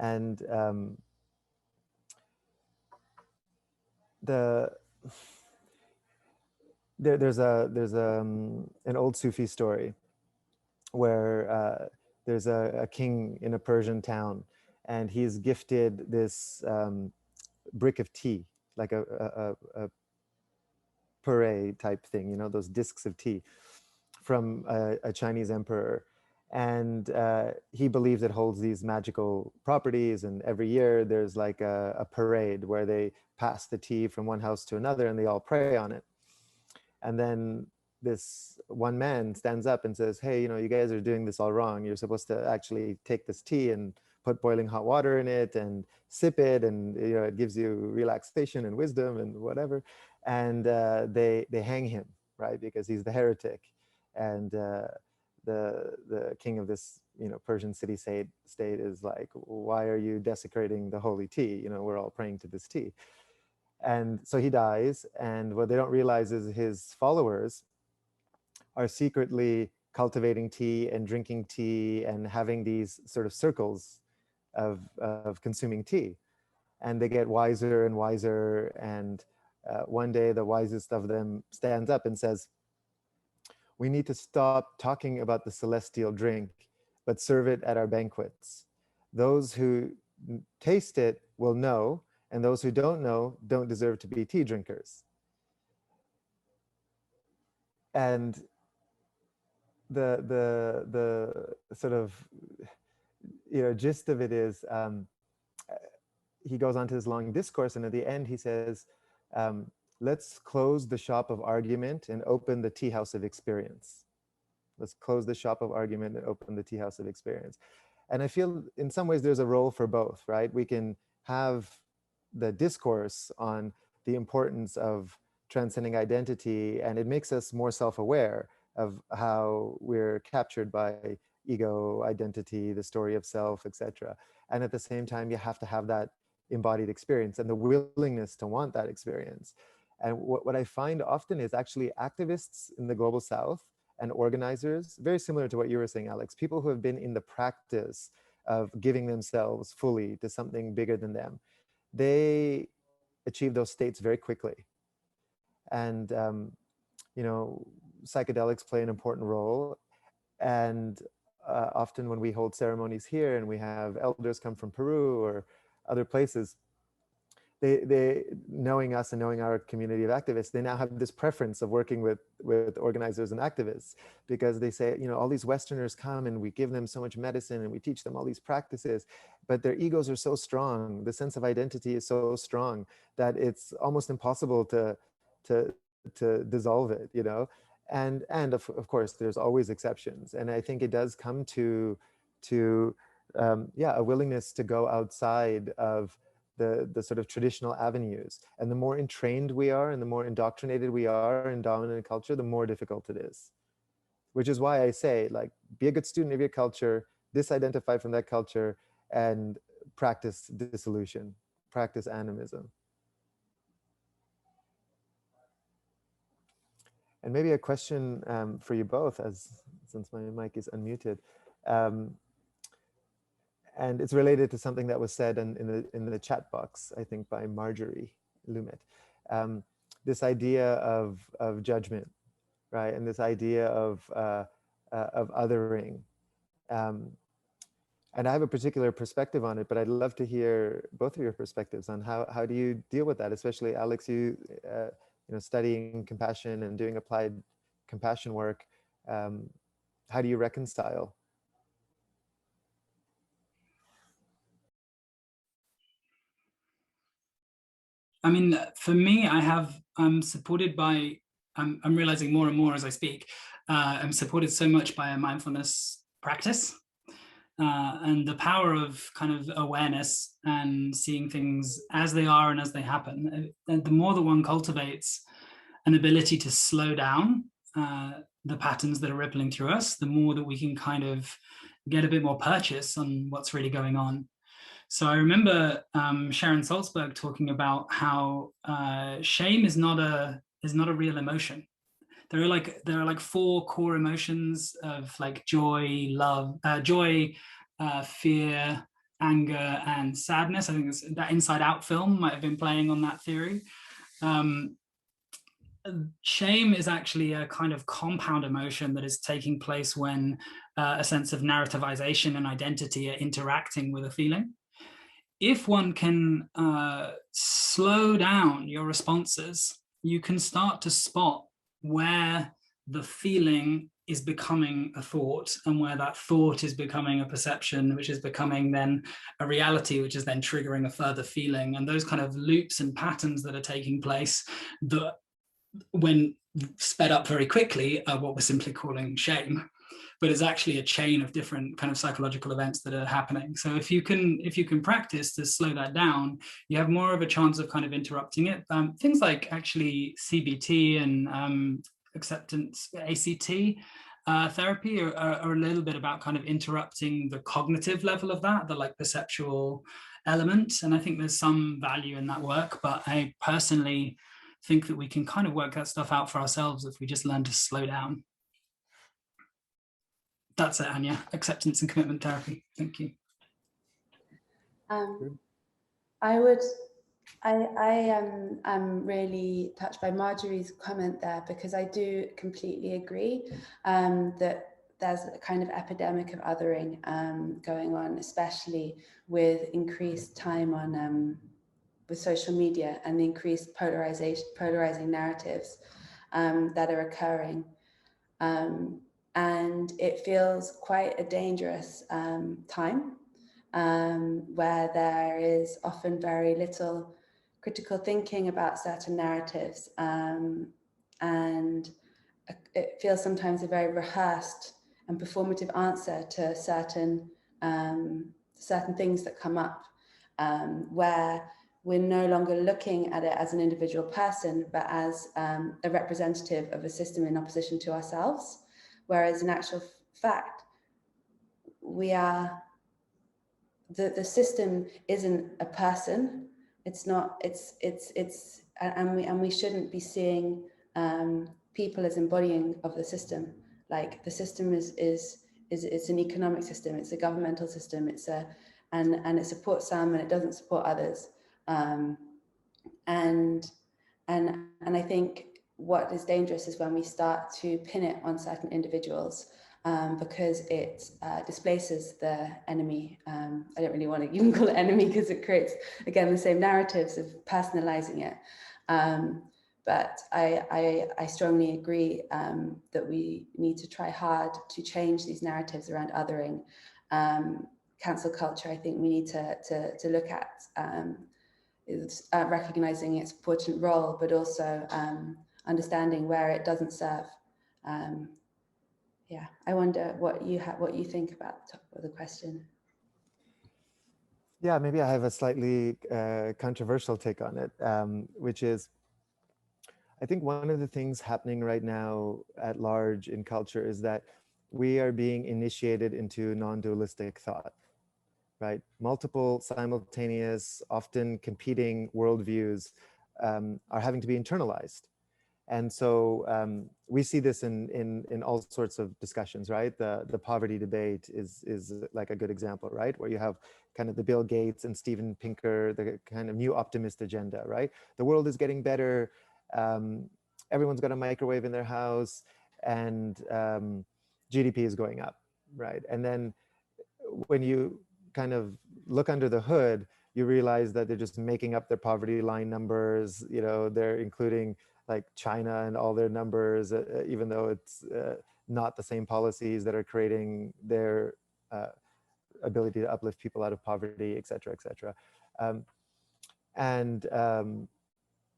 And there's an old Sufi story where there's a king in a Persian town, and he's gifted this brick of tea, like a puree type thing, you know, those discs of tea, from a Chinese emperor. And he believes it holds these magical properties, and every year there's like a parade where they pass the tea from one house to another and they all pray on it. And then this one man stands up and says, hey, you know, you guys are doing this all wrong. You're supposed to actually take this tea and put boiling hot water in it and sip it, and you know, it gives you relaxation and wisdom and whatever. And they hang him, right, because he's the heretic. And the king of this, you know, Persian city-state is like, why are you desecrating the holy tea? You know, we're all praying to this tea. And so he dies, and what they don't realize is his followers are secretly cultivating tea and drinking tea and having these sort of circles of consuming tea. And they get wiser and wiser, and one day the wisest of them stands up and says, we need to stop talking about the celestial drink, but serve it at our banquets. Those who taste it will know, and those who don't know don't deserve to be tea drinkers. And the sort of, you know, gist of it is, he goes on to his long discourse, and at the end he says, let's close the shop of argument and open the tea house of experience. Let's close the shop of argument and open the tea house of experience. And I feel in some ways there's a role for both, right? We can have the discourse on the importance of transcending identity, and it makes us more self-aware of how we're captured by ego, identity, the story of self, etc. And at the same time, you have to have that embodied experience and the willingness to want that experience. And what I find often is actually activists in the Global South and organizers, very similar to what you were saying, Alex, people who have been in the practice of giving themselves fully to something bigger than them, they achieve those states very quickly. And, you know, psychedelics play an important role. And often when we hold ceremonies here and we have elders come from Peru or other places, they knowing us and knowing our community of activists, they now have this preference of working with organizers and activists, because they say, you know, all these Westerners come and we give them so much medicine and we teach them all these practices, but their egos are so strong, the sense of identity is so strong that it's almost impossible to dissolve it, you know. And of course, there's always exceptions, and I think it does come to a willingness to go outside of the sort of traditional avenues. And the more entrained we are and the more indoctrinated we are in dominant culture, the more difficult it is. Which is why I say, like, be a good student of your culture, disidentify from that culture, and practice dissolution, practice animism. And maybe a question for you both, since my mic is unmuted. And it's related to something that was said in the chat box, I think, by Marjorie Lumet. This idea of judgment, right? And this idea of othering. And I have a particular perspective on it, but I'd love to hear both of your perspectives on how do you deal with that, especially Alex, you know, studying compassion and doing applied compassion work. How do you reconcile? I mean, for me, I'm supported by, I'm realizing more and more as I speak, I'm supported so much by a mindfulness practice and the power of kind of awareness and seeing things as they are and as they happen. And the more that one cultivates an ability to slow down the patterns that are rippling through us, the more that we can kind of get a bit more purchase on what's really going on. So I remember Sharon Salzberg talking about how shame is not a real emotion. There are like 4 core emotions of like joy, love, fear, anger, and sadness. I think that Inside Out film might have been playing on that theory. Shame is actually a kind of compound emotion that is taking place when a sense of narrativization and identity are interacting with a feeling. If one can slow down your responses, you can start to spot where the feeling is becoming a thought, and where that thought is becoming a perception, which is becoming then a reality, which is then triggering a further feeling. And those kind of loops and patterns that are taking place, that when sped up very quickly, are what we're simply calling shame. But it's actually a chain of different kind of psychological events that are happening. So if you can practice to slow that down, you have more of a chance of kind of interrupting it. Things like actually CBT and acceptance ACT therapy are a little bit about kind of interrupting the cognitive level of that, the like perceptual element. And I think there's some value in that work, but I personally think that we can kind of work that stuff out for ourselves if we just learn to slow down. That's it, Anya. Acceptance and commitment therapy. Thank you. I'm really touched by Marjorie's comment there, because I do completely agree that there's a kind of epidemic of othering going on, especially with increased time on with social media and the increased polarizing narratives that are occurring. And it feels quite a dangerous time where there is often very little critical thinking about certain narratives, and it feels sometimes a very rehearsed and performative answer to certain things that come up, where we're no longer looking at it as an individual person, but as a representative of a system in opposition to ourselves. Whereas in actual fact, we are, the system isn't a person. It's not, and we shouldn't be seeing people as embodying of the system. Like the system is an economic system, it's a governmental system, and it supports some and it doesn't support others. And I think what is dangerous is when we start to pin it on certain individuals, because it displaces the enemy. I don't really want to even call it enemy, because it creates, again, the same narratives of personalizing it. But I strongly agree that we need to try hard to change these narratives around othering. Cancel culture, I think we need to look at recognizing its important role, but also understanding where it doesn't serve. Yeah, I wonder what you think about the question. Yeah, maybe I have a slightly controversial take on it, which is, I think one of the things happening right now at large in culture is that we are being initiated into non-dualistic thought, right? Multiple, simultaneous, often competing worldviews are having to be internalized. And so we see this in all sorts of discussions, right? The poverty debate is like a good example, right? Where you have kind of the Bill Gates and Steven Pinker, the kind of new optimist agenda, right? The world is getting better. Everyone's got a microwave in their house, and GDP is going up, right? And then when you kind of look under the hood, you realize that they're just making up their poverty line numbers. You know, they're including like China and all their numbers, even though it's not the same policies that are creating their ability to uplift people out of poverty, et cetera, et cetera.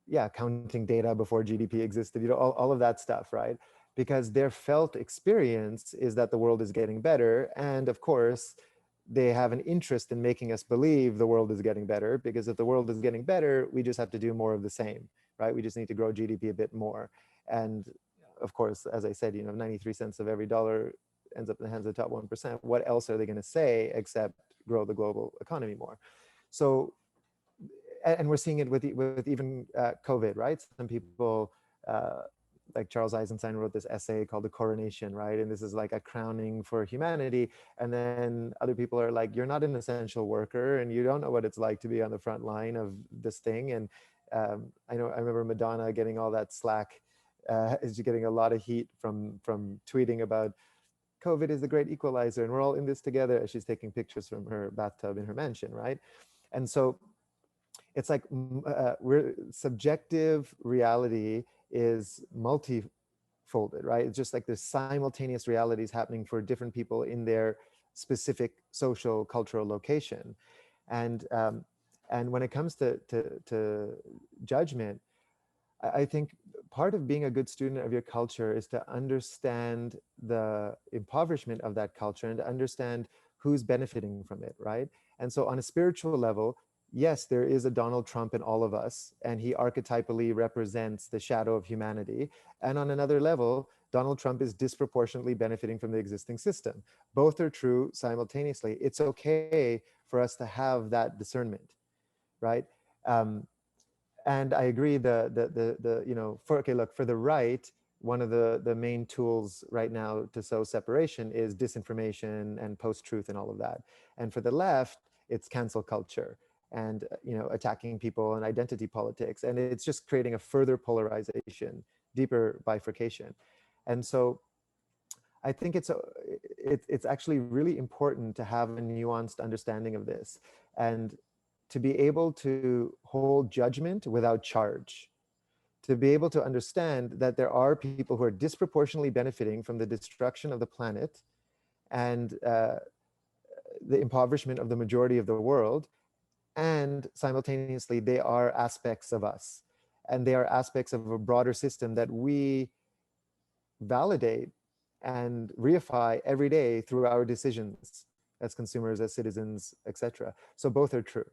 Yeah, counting data before GDP existed, you know, all of that stuff, right? Because their felt experience is that the world is getting better. And of course, they have an interest in making us believe the world is getting better, because if the world is getting better, we just have to do more of the same, right? We just need to grow GDP a bit more. And of course, as I said, you know, 93 cents of every dollar ends up in the hands of the top 1%, what else are they going to say except grow the global economy more? So, and we're seeing it with even COVID, right? Some people, like Charles Eisenstein wrote this essay called The Coronation, right? And this is like a crowning for humanity. And then other people are like, you're not an essential worker and you don't know what it's like to be on the front line of this thing. And I remember Madonna getting all that slack, is getting a lot of heat from tweeting about COVID is the great equalizer and we're all in this together as she's taking pictures from her bathtub in her mansion, right? And so it's like subjective reality is multifolded, right? It's just like there's simultaneous realities happening for different people in their specific social, cultural location. And when it comes to judgment, I think part of being a good student of your culture is to understand the impoverishment of that culture and to understand who's benefiting from it, right? And so on a spiritual level, yes, there is a Donald Trump in all of us, and he archetypally represents the shadow of humanity. And on another level, Donald Trump is disproportionately benefiting from the existing system. Both are true simultaneously. It's okay for us to have that discernment, right? And I agree. For the right, one of the main tools right now to sow separation is disinformation and post-truth and all of that. And for the left, it's cancel culture and attacking people and identity politics, and it's just creating a further polarization, deeper bifurcation. And so I think it's actually really important to have a nuanced understanding of this and to be able to hold judgment without charge, to be able to understand that there are people who are disproportionately benefiting from the destruction of the planet and the impoverishment of the majority of the world. And simultaneously, they are aspects of us. And they are aspects of a broader system that we validate and reify every day through our decisions as consumers, as citizens, etc. So both are true.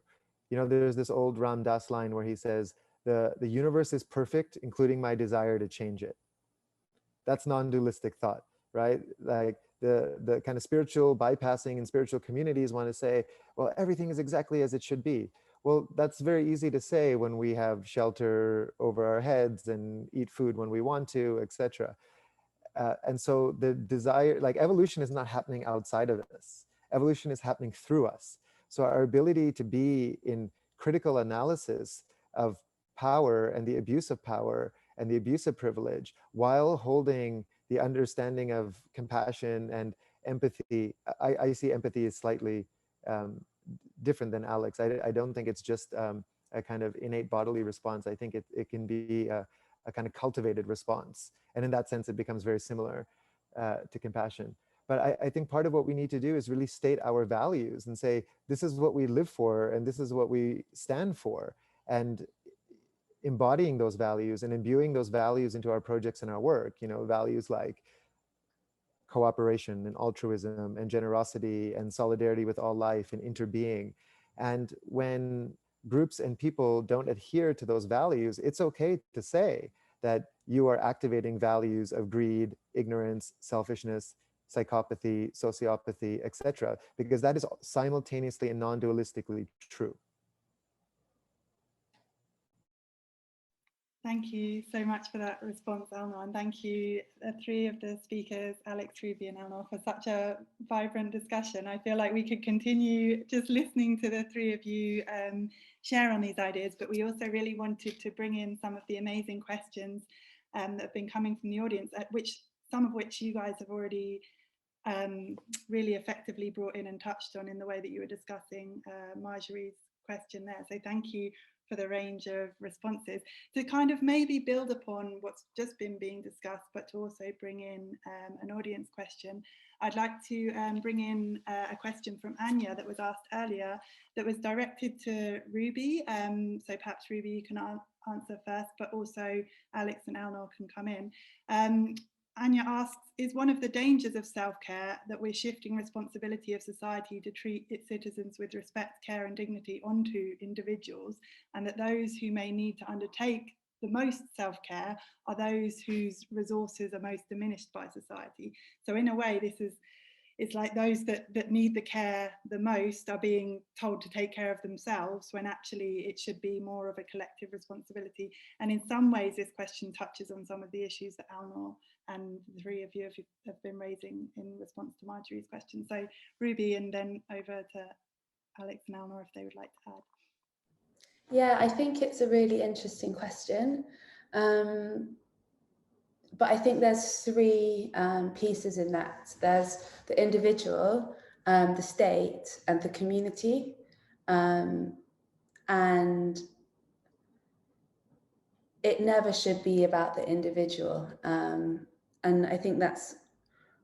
There's this old Ram Dass line where he says, the universe is perfect, including my desire to change it. That's non-dualistic thought, right? Like the kind of spiritual bypassing and spiritual communities want to say, well, everything is exactly as it should be. Well, that's very easy to say when we have shelter over our heads and eat food when we want to, etc. And so the desire, like evolution is not happening outside of us. Evolution is happening through us. So our ability to be in critical analysis of power and the abuse of power and the abuse of privilege while holding the understanding of compassion and empathy. I see empathy as slightly different than Alex. I don't think it's just a kind of innate bodily response. I think it can be a kind of cultivated response. And in that sense, it becomes very similar to compassion. But I think part of what we need to do is really state our values and say, this is what we live for and this is what we stand for. And embodying those values and imbuing those values into our projects and our work, values like cooperation and altruism and generosity and solidarity with all life and interbeing. And when groups and people don't adhere to those values, it's okay to say that you are activating values of greed, ignorance, selfishness, psychopathy, sociopathy, etc., because that is simultaneously and non-dualistically true. Thank you so much for that response, Alnoor, and thank you, the three of the speakers, Alex, Ruby and Alnoor, for such a vibrant discussion. I feel like we could continue just listening to the three of you share on these ideas, but we also really wanted to bring in some of the amazing questions that have been coming from the audience, some of which you guys have already really effectively brought in and touched on in the way that you were discussing Marjorie's question there. So thank you for the range of responses to kind of maybe build upon what's just been being discussed, but to also bring in an audience question. I'd like to bring in a question from Anya that was asked earlier that was directed to Ruby. So perhaps Ruby, you can answer first, but also Alex and Alnoor can come in. Anya asks, is one of the dangers of self-care that we're shifting responsibility of society to treat its citizens with respect, care and dignity onto individuals, and that those who may need to undertake the most self-care are those whose resources are most diminished by society. So in a way, it's like those that need the care the most are being told to take care of themselves, when actually it should be more of a collective responsibility. And in some ways, this question touches on some of the issues that Alnoor and the three of you have been raising in response to Marjorie's question. So Ruby, and then over to Alex and Alnoor if they would like to add. Yeah, I think it's a really interesting question. But I think there's three pieces in that. There's the individual, the state, and the community. And it never should be about the individual. And I think that's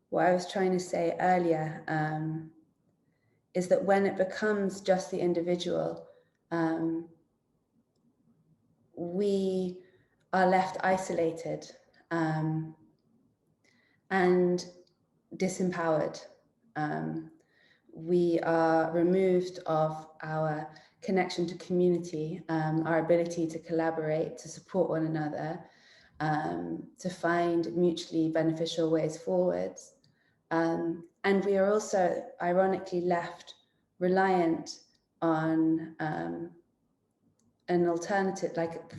what I was trying to say earlier, is that when it becomes just the individual, we are left isolated and disempowered. We are removed of our connection to community, our ability to collaborate, to support one another, to find mutually beneficial ways forwards. And we are also ironically left reliant on an alternative, like a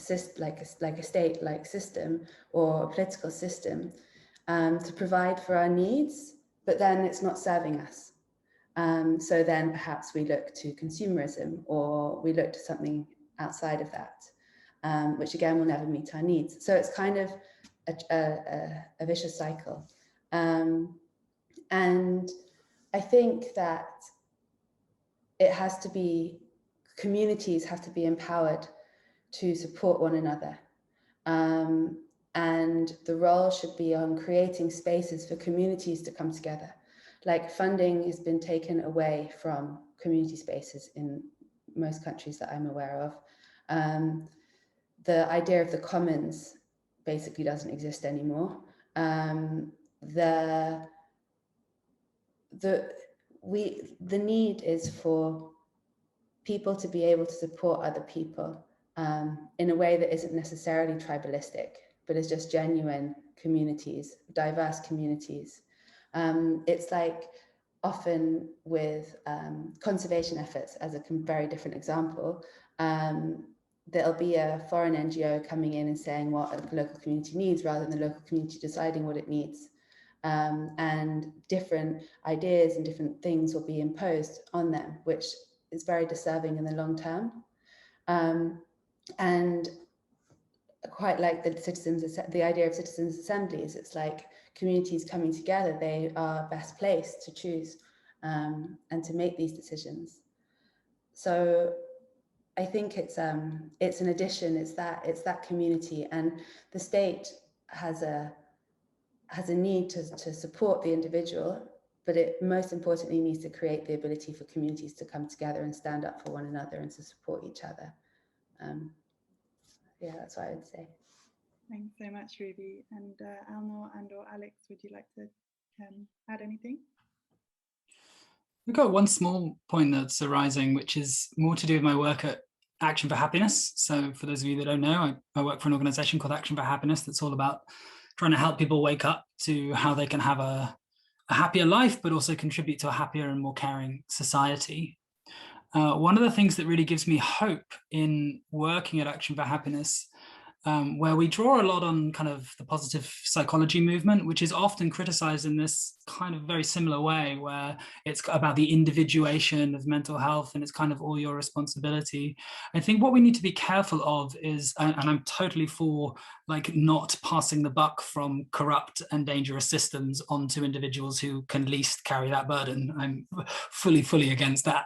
state-like system or a political system, to provide for our needs, but then it's not serving us. So then perhaps we look to consumerism, or we look to something outside of that, which again will never meet our needs. So it's kind of a vicious cycle. And I think that it has to be, communities have to be empowered to support one another. And the role should be on creating spaces for communities to come together. Like, funding has been taken away from community spaces in most countries that I'm aware of. The idea of the commons basically doesn't exist anymore. The need is for people to be able to support other people in a way that isn't necessarily tribalistic, but is just genuine communities, diverse communities. It's like often with conservation efforts, as a very different example, there'll be a foreign NGO coming in and saying what a local community needs, rather than the local community deciding what it needs. And different ideas and different things will be imposed on them, which is very deserving in the long term. And quite like the idea of citizens' assemblies, it's like communities coming together, they are best placed to choose and to make these decisions. So I think it's an addition, it's that community, and the state has a need to support the individual, but it most importantly needs to create the ability for communities to come together and stand up for one another and to support each other. Yeah, that's what I would say. Thanks so much, Ruby. And Alnoor and/or Alex, would you like to add anything? We've got one small point that's arising, which is more to do with my work at Action for Happiness. So for those of you that don't know, I work for an organization called Action for Happiness that's all about trying to help people wake up to how they can have a happier life, but also contribute to a happier and more caring society. One of the things that really gives me hope in working at Action for Happiness, where we draw a lot on kind of the positive psychology movement, which is often criticized in this kind of very similar way, where it's about the individuation of mental health and it's kind of all your responsibility. I think what we need to be careful of is, and I'm totally for like not passing the buck from corrupt and dangerous systems onto individuals who can least carry that burden. I'm fully against that.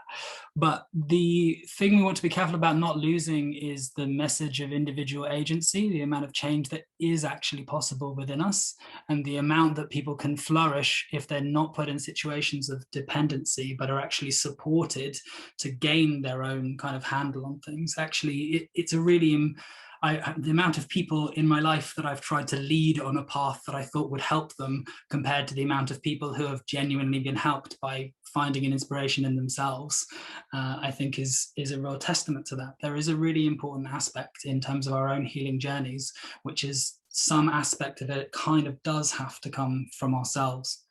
But the thing we want to be careful about not losing is the message of individual agency, the amount of change that is actually possible within us, and the amount that people can flourish if they're not put in situations of dependency, but are actually supported to gain their own kind of handle on things. Actually, it's a really, the amount of people in my life that I've tried to lead on a path that I thought would help them, compared to the amount of people who have genuinely been helped by finding an inspiration in themselves, I think is a real testament to that. There is a really important aspect in terms of our own healing journeys, which is some aspect of it kind of does have to come from ourselves.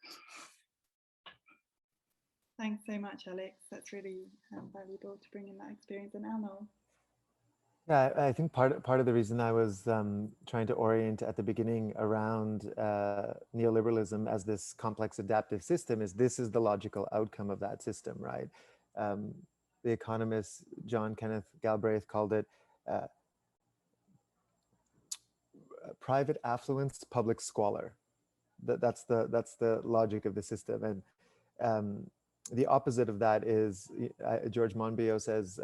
Thanks so much, Alex. That's really valuable to bring in that experience. And Alnoor. Yeah, I think part of the reason I was trying to orient at the beginning around neoliberalism as this complex adaptive system is this is the logical outcome of that system, right? The economist John Kenneth Galbraith called it private affluence, public squalor. That's the logic of the system, and the opposite of that is George Monbiot says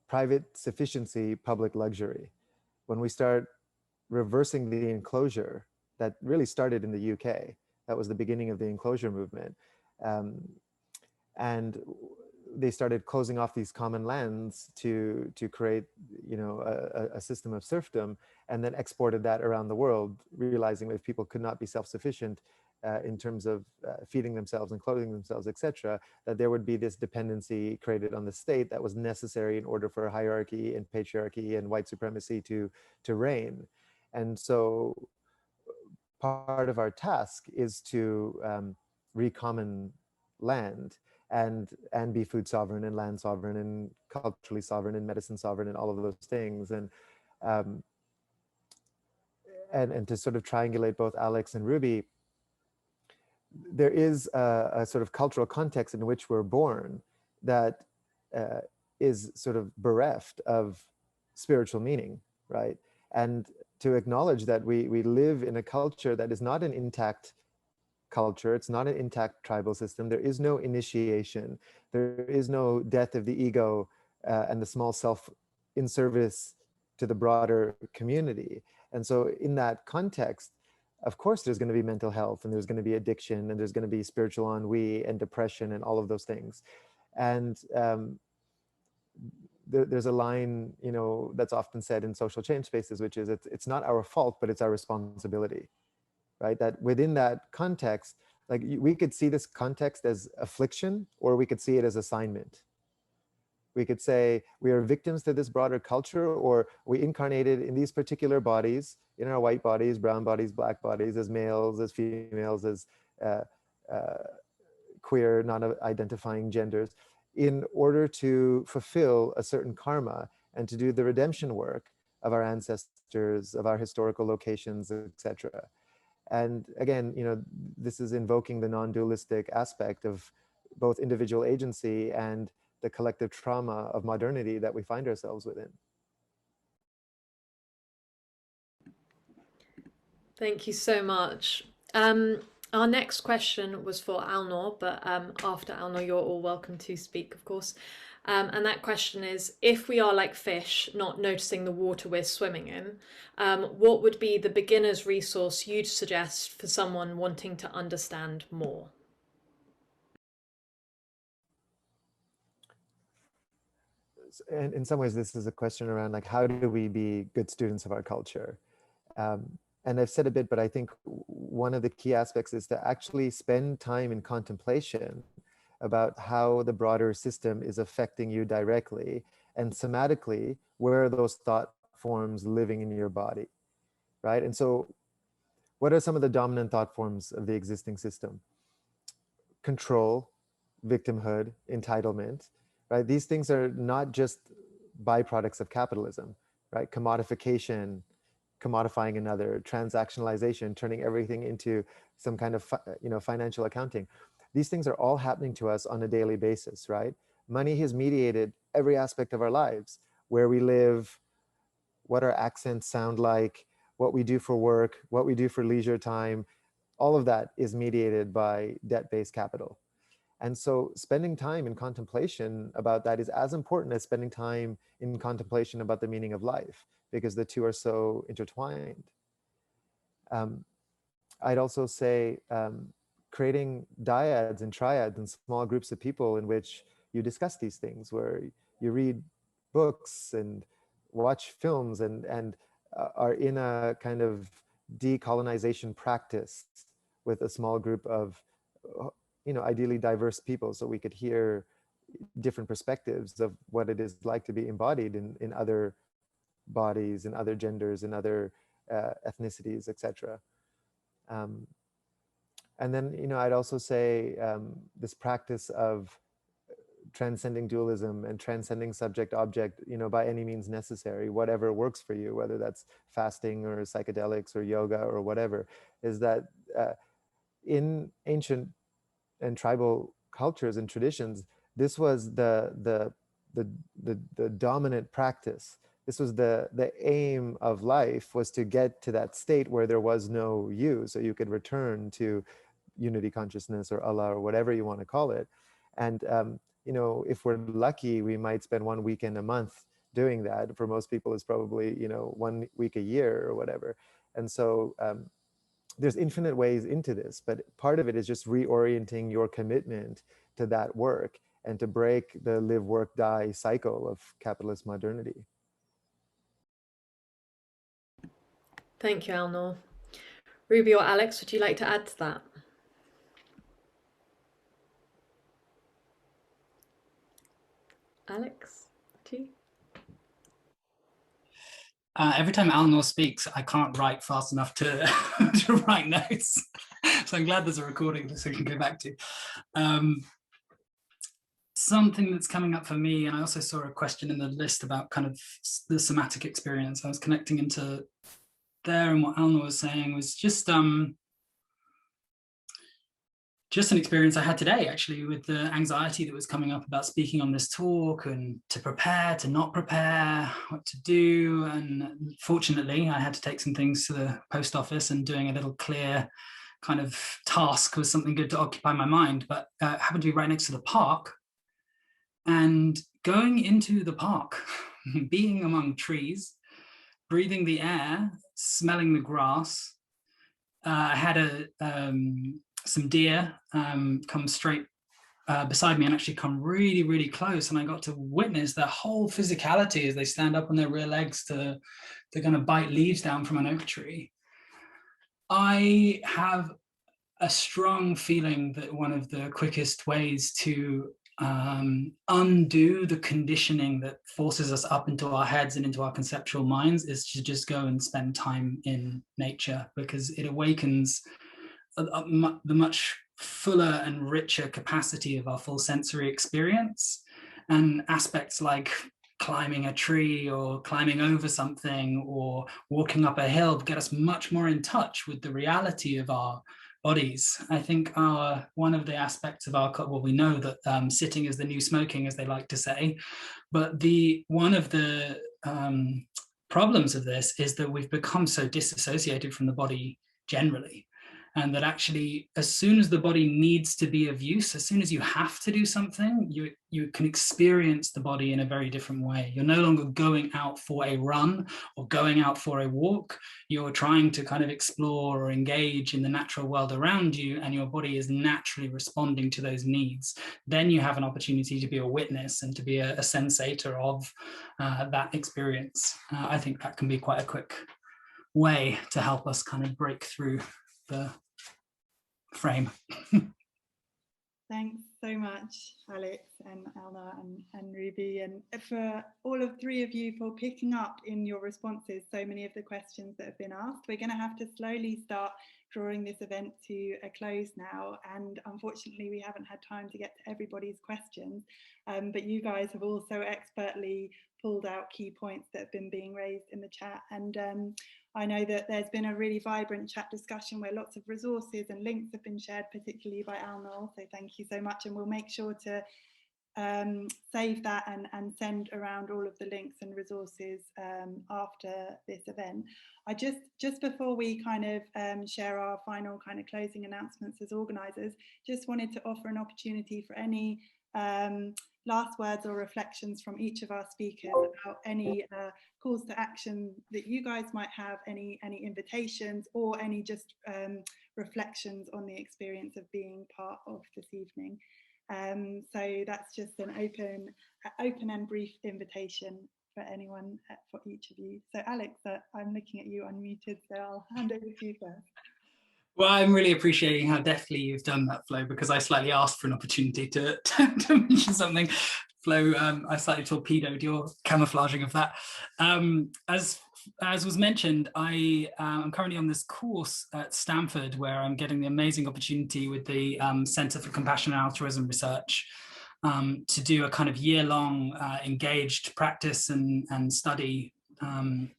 private sufficiency, public luxury. When we start reversing the enclosure that really started in the UK, that was the beginning of the enclosure movement, and they started closing off these common lands to create, you know, a system of serfdom, and then exported that around the world, realizing that if people could not be self-sufficient in terms of feeding themselves and clothing themselves, etc., that there would be this dependency created on the state that was necessary in order for hierarchy and patriarchy and white supremacy to reign. And so part of our task is to recommon land and be food sovereign and land sovereign and culturally sovereign and medicine sovereign and all of those things. And to sort of triangulate both Alex and Ruby, there is a sort of cultural context in which we're born that is sort of bereft of spiritual meaning, right? And to acknowledge that we live in a culture that is not an intact culture, it's not an intact tribal system, there is no initiation, there is no death of the ego and the small self in service to the broader community. And so in that context, of course, there's going to be mental health, and there's going to be addiction, and there's going to be spiritual ennui and depression and all of those things. And there's a line, you know, that's often said in social change spaces, which is it's not our fault, but it's our responsibility, right? That within that context, like we could see this context as affliction, or we could see it as assignment. We could say we are victims to this broader culture, or we incarnated in these particular bodies, in our white bodies, brown bodies, black bodies, as males, as females, as queer, non-identifying genders, in order to fulfill a certain karma and to do the redemption work of our ancestors, of our historical locations, etc. And again, you know, this is invoking the non-dualistic aspect of both individual agency and the collective trauma of modernity that we find ourselves within. Thank you so much. Our next question was for Alnoor, but after Alnoor, you're all welcome to speak, of course. And that question is, if we are like fish, not noticing the water we're swimming in, what would be the beginner's resource you'd suggest for someone wanting to understand more? And in some ways, this is a question around like, how do we be good students of our culture? And I've said a bit, but I think one of the key aspects is to actually spend time in contemplation about how the broader system is affecting you directly, and somatically, where are those thought forms living in your body, right? And so what are some of the dominant thought forms of the existing system? Control, victimhood, entitlement, right? These things are not just byproducts of capitalism, right? Commodification, commodifying another, transactionalization, turning everything into some kind of financial accounting. These things are all happening to us on a daily basis, right? Money has mediated every aspect of our lives, where we live, what our accents sound like, what we do for work, what we do for leisure time. All of that is mediated by debt-based capital. And so spending time in contemplation about that is as important as spending time in contemplation about the meaning of life, because the two are so intertwined. I'd also say creating dyads and triads and small groups of people in which you discuss these things, where you read books and watch films and are in a kind of decolonization practice with a small group of, ideally diverse people, so we could hear different perspectives of what it is like to be embodied in other bodies, in other genders, in other ethnicities, etc. And then, I'd also say this practice of transcending dualism and transcending subject-object, by any means necessary, whatever works for you, whether that's fasting or psychedelics or yoga or whatever, is that in ancient and tribal cultures and traditions, this was the dominant practice. This was the aim of life, was to get to that state where there was no you, so you could return to unity consciousness or Allah or whatever you want to call it. And if we're lucky, we might spend 1 weekend a month doing that. For most people, it's probably 1 week a year or whatever. And so there's infinite ways into this, but part of it is just reorienting your commitment to that work and to break the live, work, die cycle of capitalist modernity. Thank you, Alnoor. Ruby or Alex, would you like to add to that? Alex, to you? Every time Alnoor speaks, I can't write fast enough to, to write notes. So I'm glad there's a recording so we can go back to. Something that's coming up for me, and I also saw a question in the list about kind of the somatic experience. I was connecting into there, and what Alnoor was saying was just an experience I had today, actually, with the anxiety that was coming up about speaking on this talk, and to prepare, to not prepare, what to do. And fortunately, I had to take some things to the post office, and doing a little clear kind of task was something good to occupy my mind. But happened to be right next to the park. And going into the park, being among trees, breathing the air, smelling the grass, I had some deer come straight beside me and actually come really, really close. And I got to witness their whole physicality as they stand up on their rear legs to kind of bite leaves down from an oak tree. I have a strong feeling that one of the quickest ways to undo the conditioning that forces us up into our heads and into our conceptual minds is to just go and spend time in nature, because it awakens the much fuller and richer capacity of our full sensory experience. And aspects like climbing a tree or climbing over something or walking up a hill get us much more in touch with the reality of our bodies. I think one of the aspects of our, well, we know that sitting is the new smoking, as they like to say, but one of the problems of this is that we've become so disassociated from the body generally. And that actually, as soon as the body needs to be of use, as soon as you have to do something, you can experience the body in a very different way. You're no longer going out for a run or going out for a walk. You're trying to kind of explore or engage in the natural world around you, and your body is naturally responding to those needs. Then you have an opportunity to be a witness and to be a sensator of that experience. I think that can be quite a quick way to help us kind of break through the frame. Thanks so much, Alex and Alnoor and Ruby, and for all of three of you for picking up in your responses so many of the questions that have been asked. We're going to have to slowly start drawing this event to a close now, and unfortunately we haven't had time to get to everybody's questions, but you guys have also expertly pulled out key points that have been being raised in the chat. And I know that there's been a really vibrant chat discussion where lots of resources and links have been shared, particularly by Alnoor, so thank you so much, and we'll make sure to save that and send around all of the links and resources after this event. I just before we kind of share our final kind of closing announcements as organisers, just wanted to offer an opportunity for any last words or reflections from each of our speakers about any calls to action that you guys might have, any invitations or any just reflections on the experience of being part of this evening. So that's just an open and brief invitation for anyone, for each of you. So Alex, I'm looking at you unmuted, so I'll hand over to you first. Well, I'm really appreciating how deftly you've done that, Flo, because I slightly asked for an opportunity to mention something. Flo, I slightly torpedoed your camouflaging of that. As was mentioned, I am currently on this course at Stanford where I'm getting the amazing opportunity with the Center for Compassion and Altruism Research to do a kind of year-long engaged practice and study. And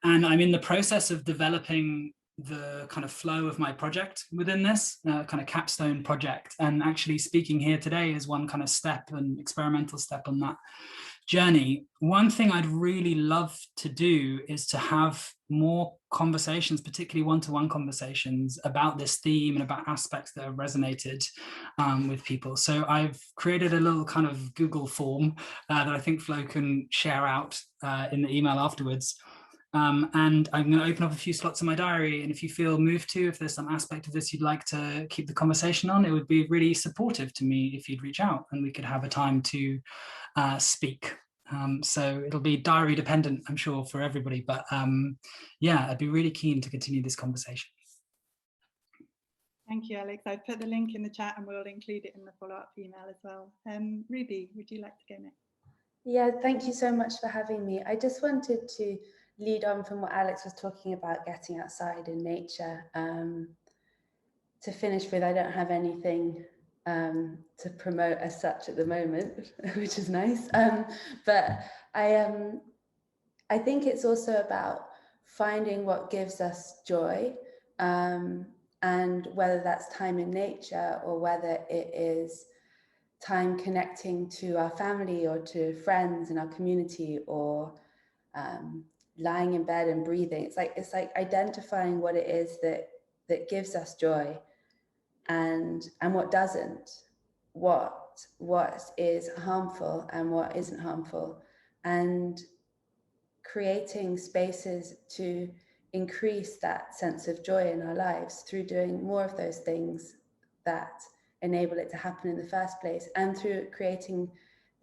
I'm in the process of developing the kind of flow of my project within this kind of capstone project, and actually speaking here today is one kind of step, an experimental step on that journey. One thing I'd really love to do is to have more conversations, particularly one-to-one conversations about this theme and about aspects that have resonated with people. So I've created a little kind of Google form that I think Flo can share out in the email afterwards. And I'm going to open up a few slots in my diary. And if you feel moved to, if there's some aspect of this you'd like to keep the conversation on, it would be really supportive to me if you'd reach out and we could have a time to speak. So it'll be diary dependent, I'm sure, for everybody. But yeah, I'd be really keen to continue this conversation. Thank you, Alex. I've put the link in the chat and we'll include it in the follow-up email as well. Ruby, would you like to go next? Yeah, thank you so much for having me. I just wanted to lead on from what Alex was talking about, getting outside in nature. To finish with, I don't have anything to promote as such at the moment, which is nice. But I think it's also about finding what gives us joy, and whether that's time in nature or whether it is time connecting to our family or to friends in our community, or lying in bed and breathing. It's like identifying what it is that gives us joy and what doesn't, what is harmful and what isn't harmful, and creating spaces to increase that sense of joy in our lives through doing more of those things that enable it to happen in the first place, and through creating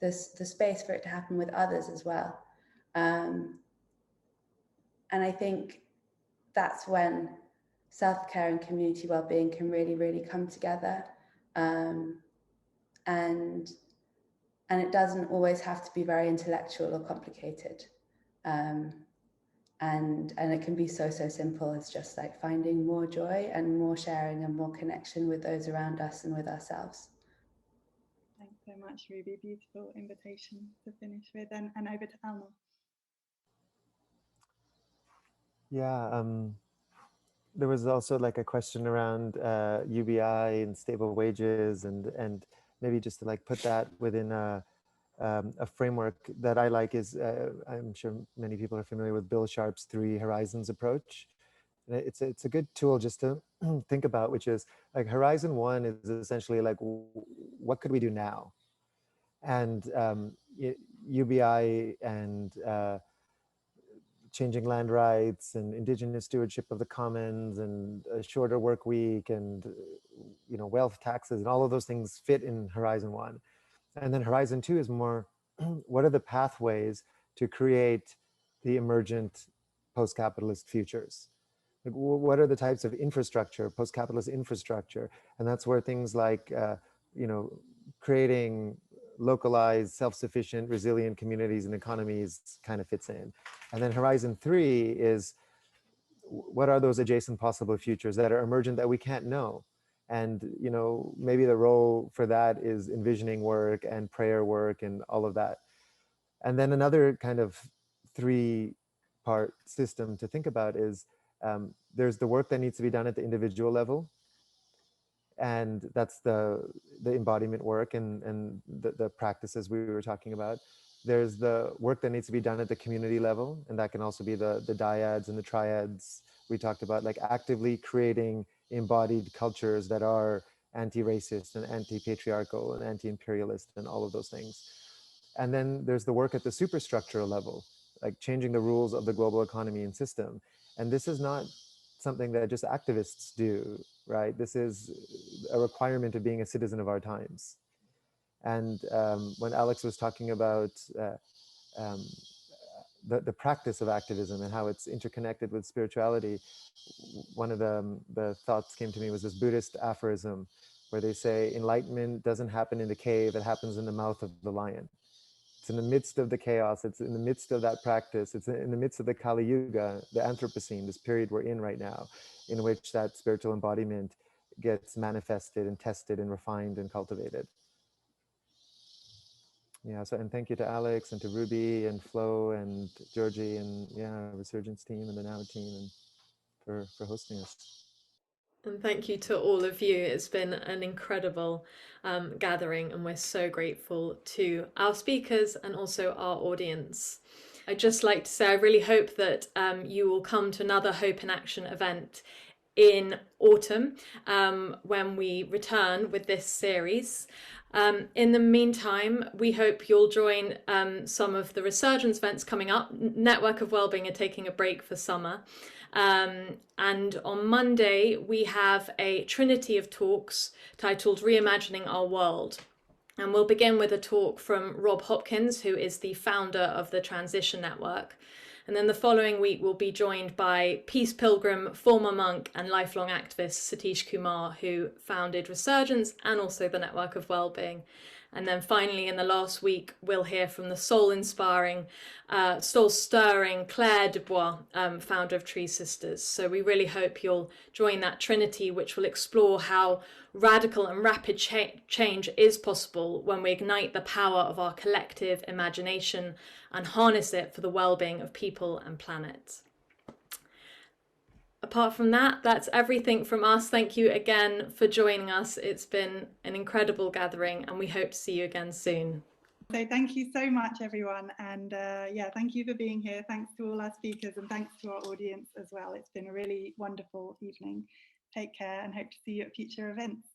the space for it to happen with others as well. And I think that's when self-care and community well-being can really, really come together. And it doesn't always have to be very intellectual or complicated. And it can be so simple as just like finding more joy and more sharing and more connection with those around us and with ourselves. Thanks so much, Ruby. Beautiful invitation to finish with. And over to Alnoor. Yeah, there was also like a question around UBI and stable wages, and maybe just to like put that within a framework that I like is, I'm sure many people are familiar with Bill Sharp's 3 Horizons approach. It's a good tool just to think about, which is like Horizon 1 is essentially like, what could we do now? And UBI and changing land rights and indigenous stewardship of the commons and a shorter work week and wealth taxes and all of those things fit in Horizon 1. And then Horizon 2 is more, what are the pathways to create the emergent post-capitalist futures? Like, what are the types of infrastructure, post-capitalist infrastructure? And that's where things like, creating localized, self-sufficient, resilient communities and economies kind of fits in. And then Horizon 3 is, what are those adjacent possible futures that are emergent that we can't know? And, maybe the role for that is envisioning work and prayer work and all of that. And then another kind of 3-part system to think about is, there's the work that needs to be done at the individual level. And that's the embodiment work and the practices we were talking about. There's the work that needs to be done at the community level, and that can also be the dyads and the triads we talked about, like actively creating embodied cultures that are anti-racist and anti-patriarchal and anti-imperialist and all of those things. And then there's the work at the superstructural level, like changing the rules of the global economy and system. And this is not something that just activists do, right? This is a requirement of being a citizen of our times. And when Alex was talking about the practice of activism and how it's interconnected with spirituality, one of the thoughts came to me was this Buddhist aphorism where they say enlightenment doesn't happen in the cave, it happens in the mouth of the lion. It's in the midst of the chaos, it's in the midst of that practice, it's in the midst of the Kali Yuga, the Anthropocene, this period we're in right now, in which that spiritual embodiment gets manifested and tested and refined and cultivated. Yeah, so, and thank you to Alex and to Ruby and Flo and Georgie and Resurgence team and the NOW team and for hosting us. And thank you to all of you. It's been an incredible gathering, and we're so grateful to our speakers and also our audience. I'd just like to say I really hope that you will come to another Hope in Action event in autumn when we return with this series. In the meantime, we hope you'll join some of the Resurgence events coming up. Network of Wellbeing are taking a break for summer. And on Monday, we have a trinity of talks titled Reimagining Our World. And we'll begin with a talk from Rob Hopkins, who is the founder of the Transition Network. And then the following week, we'll be joined by peace pilgrim, former monk and lifelong activist Satish Kumar, who founded Resurgence and also the Network of Wellbeing. And then finally, in the last week, we'll hear from the soul-stirring Claire Dubois, founder of Tree Sisters. So we really hope you'll join that trinity, which will explore how radical and rapid change is possible when we ignite the power of our collective imagination and harness it for the well-being of people and planet. Apart from that, that's everything from us. Thank you again for joining us. It's been an incredible gathering and we hope to see you again soon. So thank you so much, everyone. And thank you for being here. Thanks to all our speakers and thanks to our audience as well. It's been a really wonderful evening. Take care and hope to see you at future events.